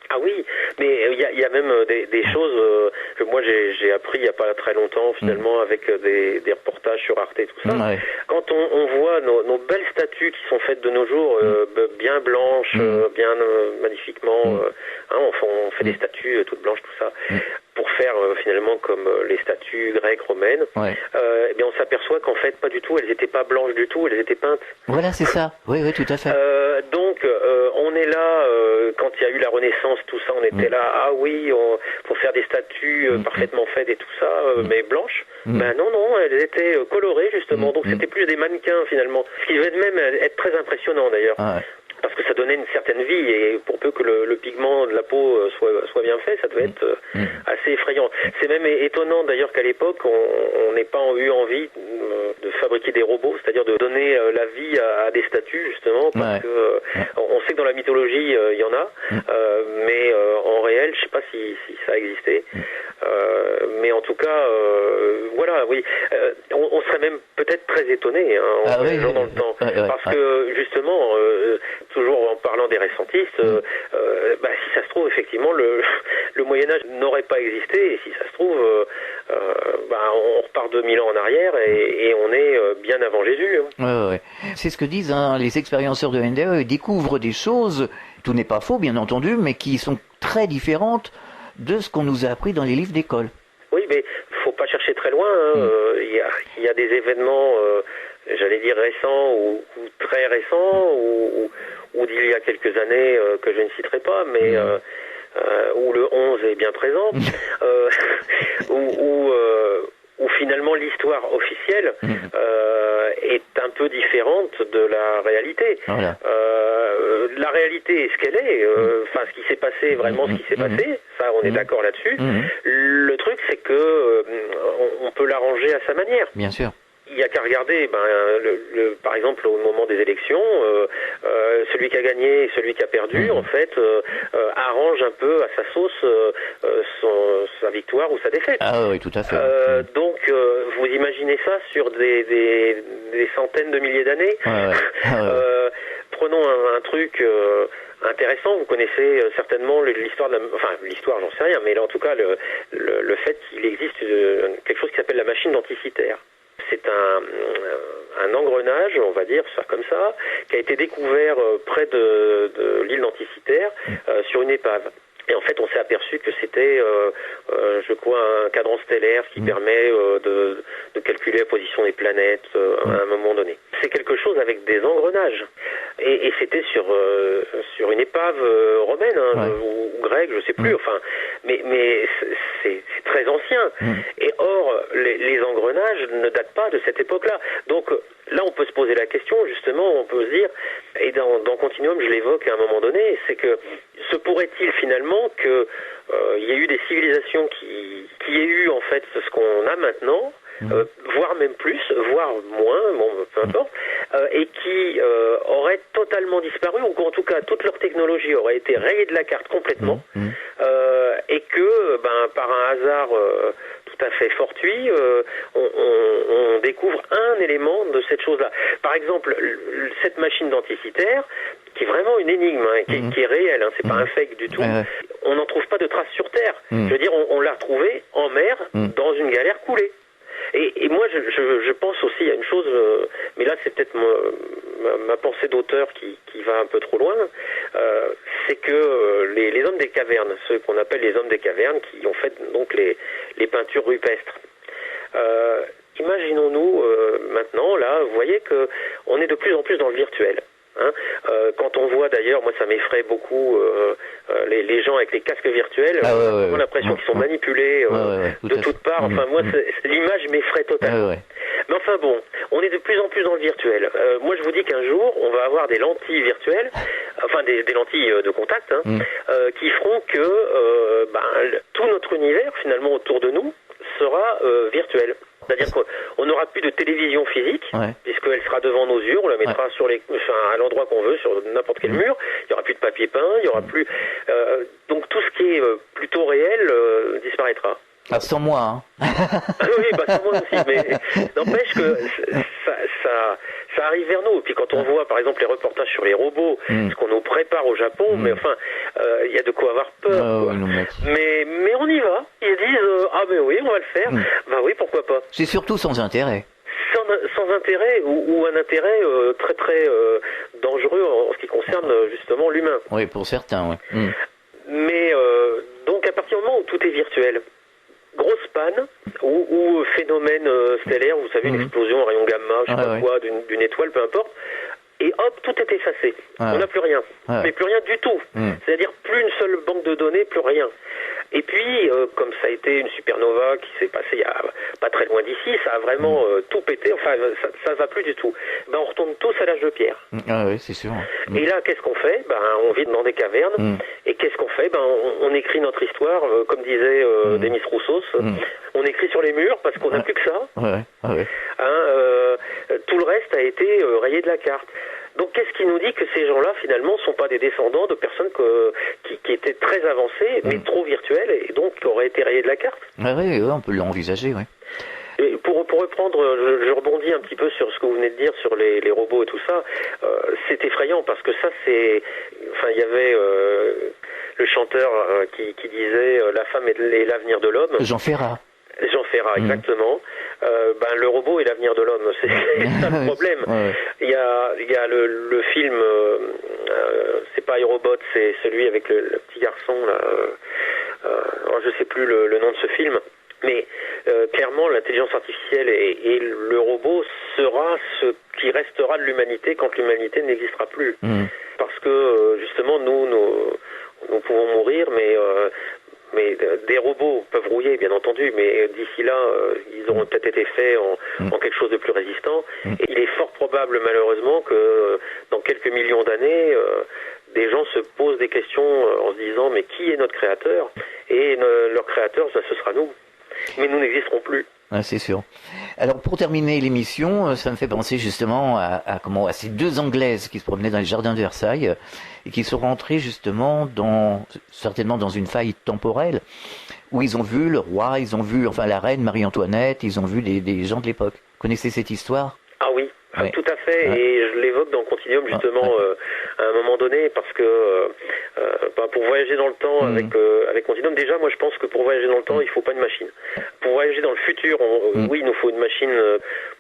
Ah oui, mais il y a même des choses que moi j'ai appris il n'y a pas très longtemps finalement avec des reportages sur Arte et tout ça. Quand on voit nos belles statues qui sont faites de nos jours, bien blanches, bien magnifiquement, on fait des statues toutes blanches, tout ça. Pour faire finalement comme les statues grecques, romaines, eh bien on s'aperçoit qu'en fait pas du tout, elles n'étaient pas blanches du tout, elles étaient peintes. Voilà, c'est ça. Oui, tout à fait. Donc on est là, quand il y a eu la Renaissance, tout ça, on était là, pour faire des statues parfaitement faites et tout ça, mais blanches. Ben non, elles étaient colorées justement, donc c'était plus des mannequins finalement. Ce qui devait même être très impressionnant d'ailleurs. Parce que ça donnait une certaine vie, et pour peu que le pigment de la peau soit bien fait, ça devait être assez effrayant. C'est même étonnant d'ailleurs qu'à l'époque, on n'ait pas eu envie de fabriquer des robots, c'est-à-dire de donner la vie à des statues, justement, parce que on sait que dans la mythologie, il y en a, mais en réel, je ne sais pas si ça a existé. Mais en tout cas, voilà, oui, on serait même peut-être très étonné en voyageant dans le temps, parce que justement, toujours en parlant des récentistes, si ça se trouve effectivement le Moyen-Âge n'aurait pas existé, et si ça se trouve on repart 2000 ans en arrière et on est bien avant Jésus. C'est ce que disent les expérienceurs de NDE, ils découvrent des choses, tout n'est pas faux bien entendu, mais qui sont très différentes de ce qu'on nous a appris dans les livres d'école. Oui, mais faut pas chercher très loin, il y a des événements j'allais dire récents ou très récents ou d'il y a quelques années que je ne citerai pas, mais où le 11 est bien présent, où finalement l'histoire officielle est un peu différente de la réalité. la réalité est ce qu'elle est, ce qui s'est passé, vraiment ce qui s'est passé, ça on est d'accord là-dessus. Le truc c'est que on peut l'arranger à sa manière. Bien sûr. Il n'y a qu'à regarder, par exemple, au moment des élections, celui qui a gagné et celui qui a perdu, en fait, arrange un peu à sa sauce sa victoire ou sa défaite. Ah oui, tout à fait. Donc, vous imaginez ça sur des centaines de milliers d'années. Prenons un truc intéressant. Vous connaissez certainement l'histoire l'histoire, j'en sais rien, mais là, en tout cas, le fait qu'il existe quelque chose qui s'appelle la machine d'Anticythère. C'est un engrenage, on va dire ça comme ça, qui a été découvert près de l'île d'Anticythère sur une épave. Et en fait, on s'est aperçu que c'était, je crois, un cadran stellaire qui permet de calculer la position des planètes à un moment donné. C'est quelque chose avec des engrenages. Et c'était sur une épave romaine ou grecque, je sais plus. Enfin, mais c'est très ancien. Et or, les engrenages ne datent pas de cette époque-là. Donc là, on peut se poser la question, justement, on peut se dire, et dans Continuum, je l'évoque à un moment donné, c'est que se pourrait-il finalement que il y ait eu des civilisations qui aient eu en fait ce qu'on a maintenant, voire même plus, voire moins, peu importe, et qui auraient totalement disparu, ou qu'en tout cas toute leur technologie aurait été rayée de la carte complètement, et que par un hasard tout à fait fortuit, on découvre un élément de cette chose-là. Par exemple, cette machine d'Anticythère, qui est vraiment une énigme, qui est réelle, c'est pas un fake du tout. On n'en trouve pas de traces sur Terre. Je veux dire, on l'a retrouvée en mer, dans une galère coulée. Et moi, je pense aussi à une chose, mais là, c'est peut-être ma pensée d'auteur qui va un peu trop loin, c'est que les hommes des cavernes, ceux qu'on appelle les hommes des cavernes, qui ont fait donc les peintures rupestres, imaginons-nous maintenant, là, vous voyez qu'on est de plus en plus dans le virtuel. Quand on voit d'ailleurs, moi ça m'effraie beaucoup les gens avec les casques virtuels, j'ai l'impression qu'ils sont manipulés de toutes parts. Enfin moi l'image m'effraie totalement. Mais enfin bon, on est de plus en plus dans le virtuel. Moi je vous dis qu'un jour on va avoir des lentilles virtuelles, enfin des lentilles de contact, qui feront que tout notre univers finalement autour de nous sera virtuel. C'est-à-dire qu'on n'aura plus de télévision physique, puisqu'elle sera devant nos yeux, on la mettra à l'endroit qu'on veut, sur n'importe quel mur, il n'y aura plus de papier peint, il n'y aura plus... donc tout ce qui est plutôt réel disparaîtra. Ah, sans moi, hein. Oui, sans moi aussi, mais n'empêche que ça arrive vers nous. Et puis quand on voit par exemple les reportages sur les robots, ce qu'on nous prépare au Japon, mais enfin, il y a de quoi avoir peur. Mais on y va. Ils disent mais oui, on va le faire. Oui, pourquoi pas. C'est surtout sans intérêt. Sans intérêt ou un intérêt très très dangereux en ce qui concerne justement l'humain. Oui, pour certains, oui. Mais donc à partir du moment où tout est virtuel, grosse panne ou phénomène stellaire, vous savez, une explosion en rayon gamma, je sais pas quoi, d'une étoile, peu importe, et hop, tout est effacé. On n'a plus rien. Mais plus rien du tout. C'est-à-dire plus une seule banque de données, plus rien. Et puis, comme ça a été une supernova qui s'est passée il y a pas très loin d'ici, ça a vraiment tout pété, enfin ça va plus du tout. On retourne tous à l'âge de pierre. Ah oui, c'est sûr. Et là, qu'est-ce qu'on fait ? On vit dans des cavernes, et qu'est-ce qu'on fait ? On écrit notre histoire, comme disait Demis Roussos, on écrit sur les murs parce qu'on n'a plus que ça. Tout le reste a été rayé de la carte. Donc qu'est-ce qui nous dit que ces gens-là, finalement, ne sont pas des descendants de personnes qui étaient très avancées, mais trop virtuelles, et donc qui auraient été rayées de la carte ? Oui, on peut l'envisager, oui. Et pour reprendre, je rebondis un petit peu sur ce que vous venez de dire sur les robots et tout ça. C'est effrayant parce que ça, c'est... Enfin, il y avait le chanteur qui disait « La femme est l'avenir de l'homme ». Jean Ferrat, exactement. Le robot est l'avenir de l'homme, c'est ça le problème. Il y a le film, c'est pas iRobot, c'est celui avec le petit garçon là. Je sais plus le nom de ce film, mais clairement l'intelligence artificielle et le robot sera ce qui restera de l'humanité quand l'humanité n'existera plus. mais des robots peuvent rouiller, bien entendu, mais d'ici là, ils auront peut-être été faits en quelque chose de plus résistant. Et il est fort probable, malheureusement, que dans quelques millions d'années, des gens se posent des questions en se disant mais qui est notre créateur? Et leur créateur, ce sera nous. Mais nous n'existerons plus. Ah, c'est sûr. Alors pour terminer l'émission, ça me fait penser justement à ces deux Anglaises qui se promenaient dans les jardins de Versailles et qui sont rentrées justement certainement dans une faille temporelle où ils ont vu le roi, ils ont vu la reine Marie-Antoinette, ils ont vu des gens de l'époque. Vous connaissez cette histoire? Ah oui. Oui. Tout à fait, et je l'évoque dans Continuum justement à un moment donné parce que pour voyager dans le temps avec Continuum, déjà moi je pense que pour voyager dans le temps il faut pas une machine. Pour voyager dans le futur, oui il nous faut une machine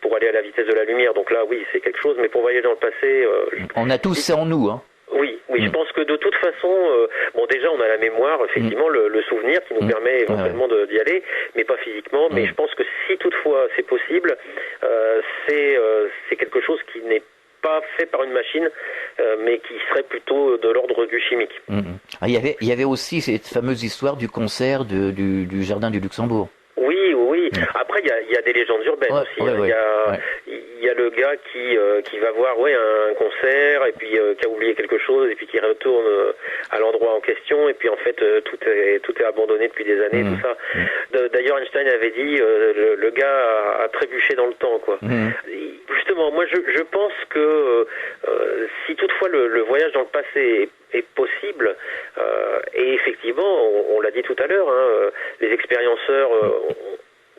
pour aller à la vitesse de la lumière, donc là oui c'est quelque chose, mais pour voyager dans le passé... on a tous ça en nous, hein. Oui, je pense que de toute façon, déjà on a la mémoire, effectivement, le souvenir qui nous permet éventuellement d'y aller, mais pas physiquement. Mais je pense que si toutefois c'est possible, c'est quelque chose qui n'est pas fait par une machine, mais qui serait plutôt de l'ordre du chimique. Ah, il y avait aussi cette fameuse histoire du concert du Jardin du Luxembourg. Oui. Après, il y a des légendes urbaines aussi. Il y a le gars qui va voir un concert et puis qui a oublié quelque chose et puis qui retourne à l'endroit en question et puis en fait tout est abandonné depuis des années, tout ça. D'ailleurs, Einstein avait dit le gars a trébuché dans le temps, quoi. Justement, moi je pense que si toutefois le voyage dans le passé est possible, et effectivement, on l'a dit tout à l'heure, les expérienceurs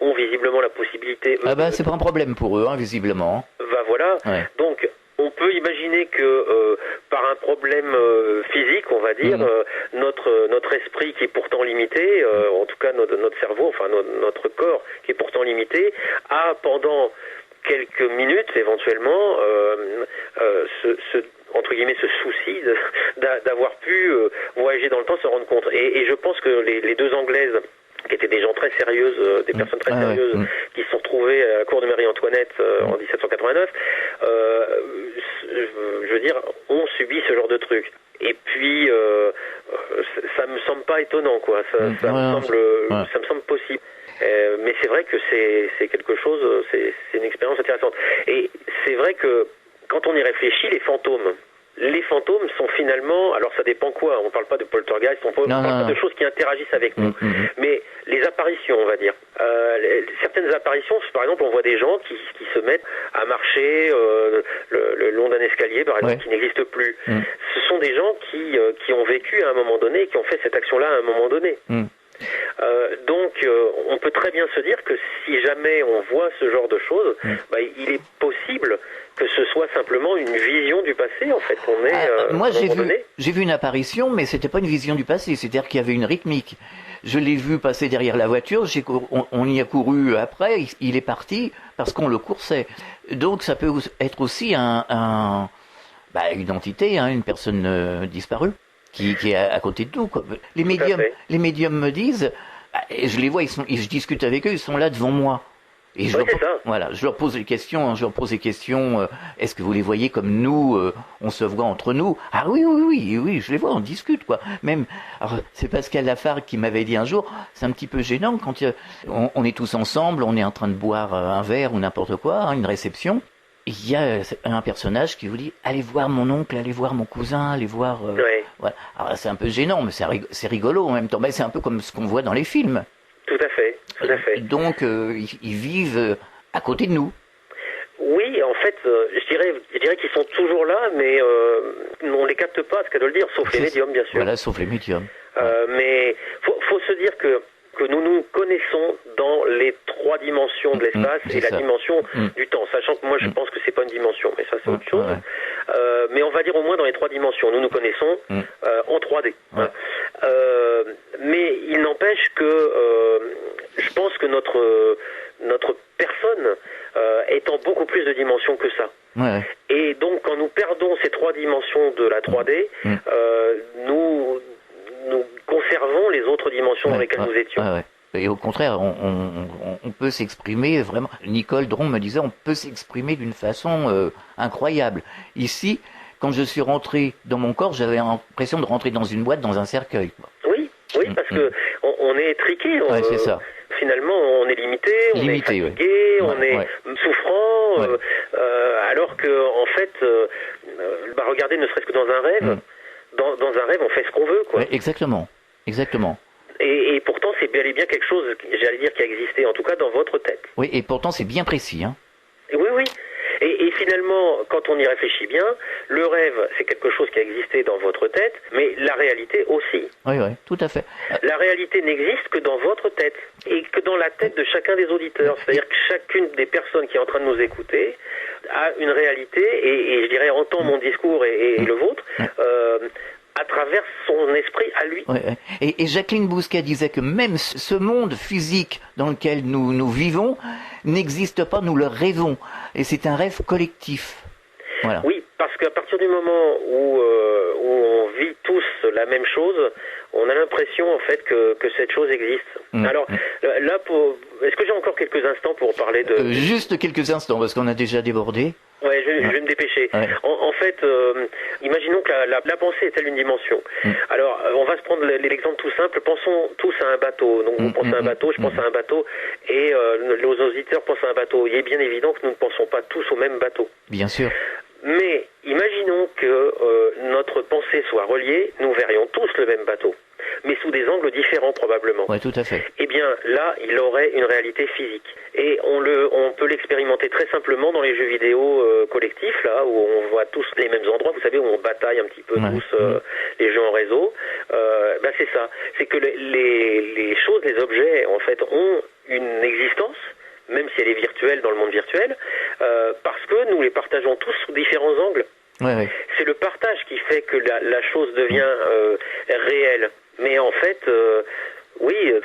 ont visiblement la possibilité... c'est pas un problème pour eux, visiblement. Voilà. Ouais. Donc, on peut imaginer que par un problème physique, on va dire, notre esprit qui est pourtant limité, en tout cas notre cerveau, notre corps qui est pourtant limité, a pendant quelques minutes éventuellement entre guillemets ce souci d'avoir pu voyager dans le temps, se rendre compte. Et je pense que les deux Anglaises qui étaient des gens très sérieuses, des personnes très sérieuses, qui se sont retrouvées à la cour de Marie-Antoinette en 1789, je veux dire, ont subi ce genre de truc. Et puis, ça me semble pas étonnant, quoi. Ça me semble possible. Mais c'est vrai que c'est quelque chose, c'est une expérience intéressante. Et c'est vrai que quand on y réfléchit, les fantômes sont finalement, alors ça dépend quoi, on ne parle pas de poltergeist, on parle pas de choses qui interagissent avec nous, mais les apparitions, on va dire. Certaines apparitions, par exemple, on voit des gens qui se mettent à marcher le long d'un escalier, par exemple, qui n'existe plus. Ce sont des gens qui ont vécu à un moment donné, qui ont fait cette action-là à un moment donné. Donc on peut très bien se dire que si jamais on voit ce genre de choses, il est possible que ce soit simplement une vision du passé, en fait. Moi j'ai vu une apparition, mais c'était pas une vision du passé, c'est-à-dire qu'il y avait une rythmique. Je l'ai vu passer derrière la voiture, on y a couru après, il est parti parce qu'on le coursait. Donc ça peut être aussi une entité, une personne disparue. Qui est à côté de nous, quoi. Les médiums me disent, et je les vois, je discute avec eux, ils sont là devant moi. Et je leur pose des questions, est-ce que vous les voyez comme nous, on se voit entre nous? Ah oui, je les vois, on discute, quoi. Même, alors, c'est Pascal Lafargue qui m'avait dit un jour, c'est un petit peu gênant quand on est tous ensemble, on est en train de boire un verre ou n'importe quoi, une réception. Il y a un personnage qui vous dit allez voir mon oncle, allez voir mon cousin, allez voir... Voilà. Alors c'est un peu gênant, mais c'est rigolo en même temps. C'est un peu comme ce qu'on voit dans les films. Tout à fait. Donc ils vivent à côté de nous. Oui, en fait, je dirais qu'ils sont toujours là, mais on les capte pas, ce qu'elle doit le dire, sauf les médiums, bien sûr. Voilà, sauf les médiums. Mais faut se dire que nous connaissons dans les trois dimensions de l'espace et la dimension du temps, sachant que moi je pense que c'est pas une dimension, mais ça c'est autre chose. Mais on va dire au moins dans les trois dimensions, nous connaissons en 3D. Mais il n'empêche que je pense que notre personne est en beaucoup plus de dimensions que ça. Et donc quand nous perdons ces trois dimensions de la 3D, nous conservons les autres dimensions dans lesquelles nous étions. Et au contraire, on peut s'exprimer vraiment. Nicole Dron me disait, on peut s'exprimer d'une façon incroyable. Ici, quand je suis rentré dans mon corps, j'avais l'impression de rentrer dans une boîte, dans un cercueil. Oui, parce que on est étriqué. C'est ça. Finalement, on est limité, on est fatigué, on est souffrant, alors que en fait, regardez, ne serait-ce que dans un rêve, dans un rêve, on fait ce qu'on veut, quoi. Ouais, exactement. Et pourtant, c'est bel et bien quelque chose, j'allais dire, qui a existé, en tout cas dans votre tête. Oui, et pourtant, c'est bien précis, hein. Oui. Et finalement, quand on y réfléchit bien, le rêve, c'est quelque chose qui a existé dans votre tête, mais la réalité aussi. Oui, tout à fait. La réalité n'existe que dans votre tête, et que dans la tête de chacun des auditeurs. C'est-à-dire que chacune des personnes qui est en train de nous écouter a une réalité, et je dirais entend mon discours et le vôtre, à travers son esprit à lui. Et Jacqueline Bousquet disait que même ce monde physique dans lequel nous vivons n'existe pas, nous le rêvons. Et c'est un rêve collectif. Voilà. Oui, parce qu'à partir du moment où on vit tous la même chose, on a l'impression en fait que cette chose existe. Alors là, est-ce que j'ai encore quelques instants pour parler de... Juste quelques instants, parce qu'on a déjà débordé. Ouais, je vais me dépêcher. Ouais. En fait, imaginons que la pensée est telle une dimension. Alors, on va se prendre l'exemple tout simple. Pensons tous à un bateau. Donc, vous pensez à un bateau, je pense à un bateau, et nos auditeurs pensent à un bateau. Il est bien évident que nous ne pensons pas tous au même bateau. Bien sûr. Mais imaginons que notre pensée soit reliée, nous verrions tous le même bateau, mais sous des angles différents probablement. Oui, tout à fait. Eh bien, là, il aurait une réalité physique. Et on peut l'expérimenter très simplement dans les jeux vidéo collectifs, là, où on voit tous les mêmes endroits, vous savez, où on bataille un petit peu tous les jeux en réseau. C'est ça. C'est que les choses, les objets, en fait, ont une existence, même si elle est virtuelle dans le monde virtuel, parce que nous les partageons tous sous différents angles. Ouais. C'est le partage qui fait que la chose devient réelle. Mais en fait,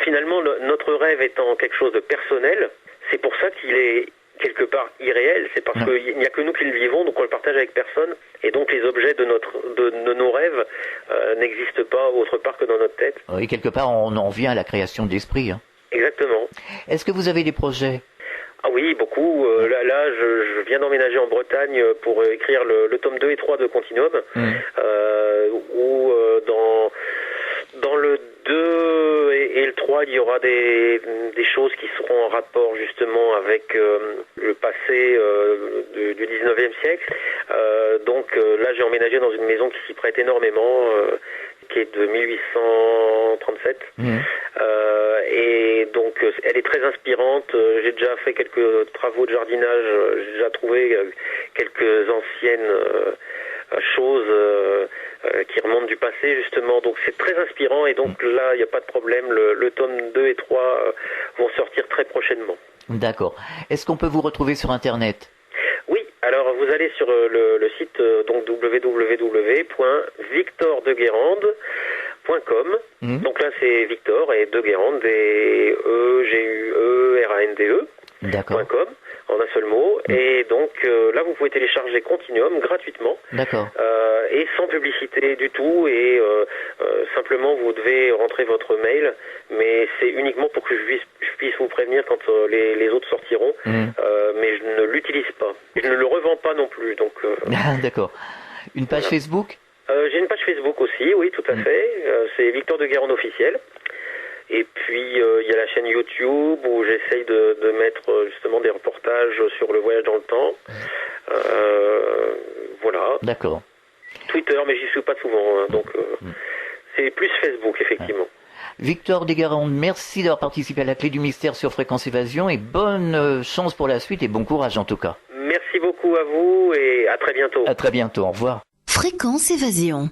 finalement, notre rêve étant quelque chose de personnel, c'est pour ça qu'il est quelque part irréel. C'est parce qu'il n'y a que nous qui le vivons, donc on le partage avec personne. Et donc les objets de nos rêves n'existent pas autre part que dans notre tête. Oui, quelque part, on en vient à la création de l'esprit. Hein. Exactement. Est-ce que vous avez des projets ? Ah oui, beaucoup. Là, je viens d'emménager en Bretagne pour écrire le tome 2 et 3 de Continuum, où dans le 2 et le 3, il y aura des choses qui seront en rapport justement avec le passé du 19e siècle. Donc là, j'ai emménagé dans une maison qui s'y prête énormément, qui est de 1837. Et donc elle est très inspirante. J'ai déjà fait quelques travaux de jardinage, j'ai déjà trouvé quelques anciennes choses qui remontent du passé justement, donc c'est très inspirant, et donc là il n'y a pas de problème, le tome 2 et 3 vont sortir très prochainement. D'accord. Est-ce qu'on peut vous retrouver sur internet ? Oui, alors vous allez sur le site donc www.victordeguérande.com. Donc là c'est Victor et De Guérande, D-E-G-U-E-R-A-N-D-E.com, en un seul mot. Et donc là vous pouvez télécharger Continuum gratuitement. D'accord. Et sans publicité du tout, et simplement vous devez rentrer votre mail, mais c'est uniquement pour que je puisse vous prévenir quand les autres sortiront, mais je ne l'utilise pas. Je ne le revends pas non plus. Donc, D'accord. Une page Facebook ? J'ai une page Facebook aussi, oui, tout à fait. C'est Victor de Guérande officiel. Et puis il y a la chaîne YouTube où j'essaye de mettre justement des reportages sur le voyage dans le temps. Voilà. D'accord. Twitter, mais j'y suis pas souvent, donc c'est plus Facebook effectivement. Victor de Guérande, merci d'avoir participé à la Clé du Mystère sur Fréquence Évasion, et bonne chance pour la suite et bon courage en tout cas. Merci beaucoup à vous et à très bientôt. À très bientôt, au revoir. Fréquence Évasion.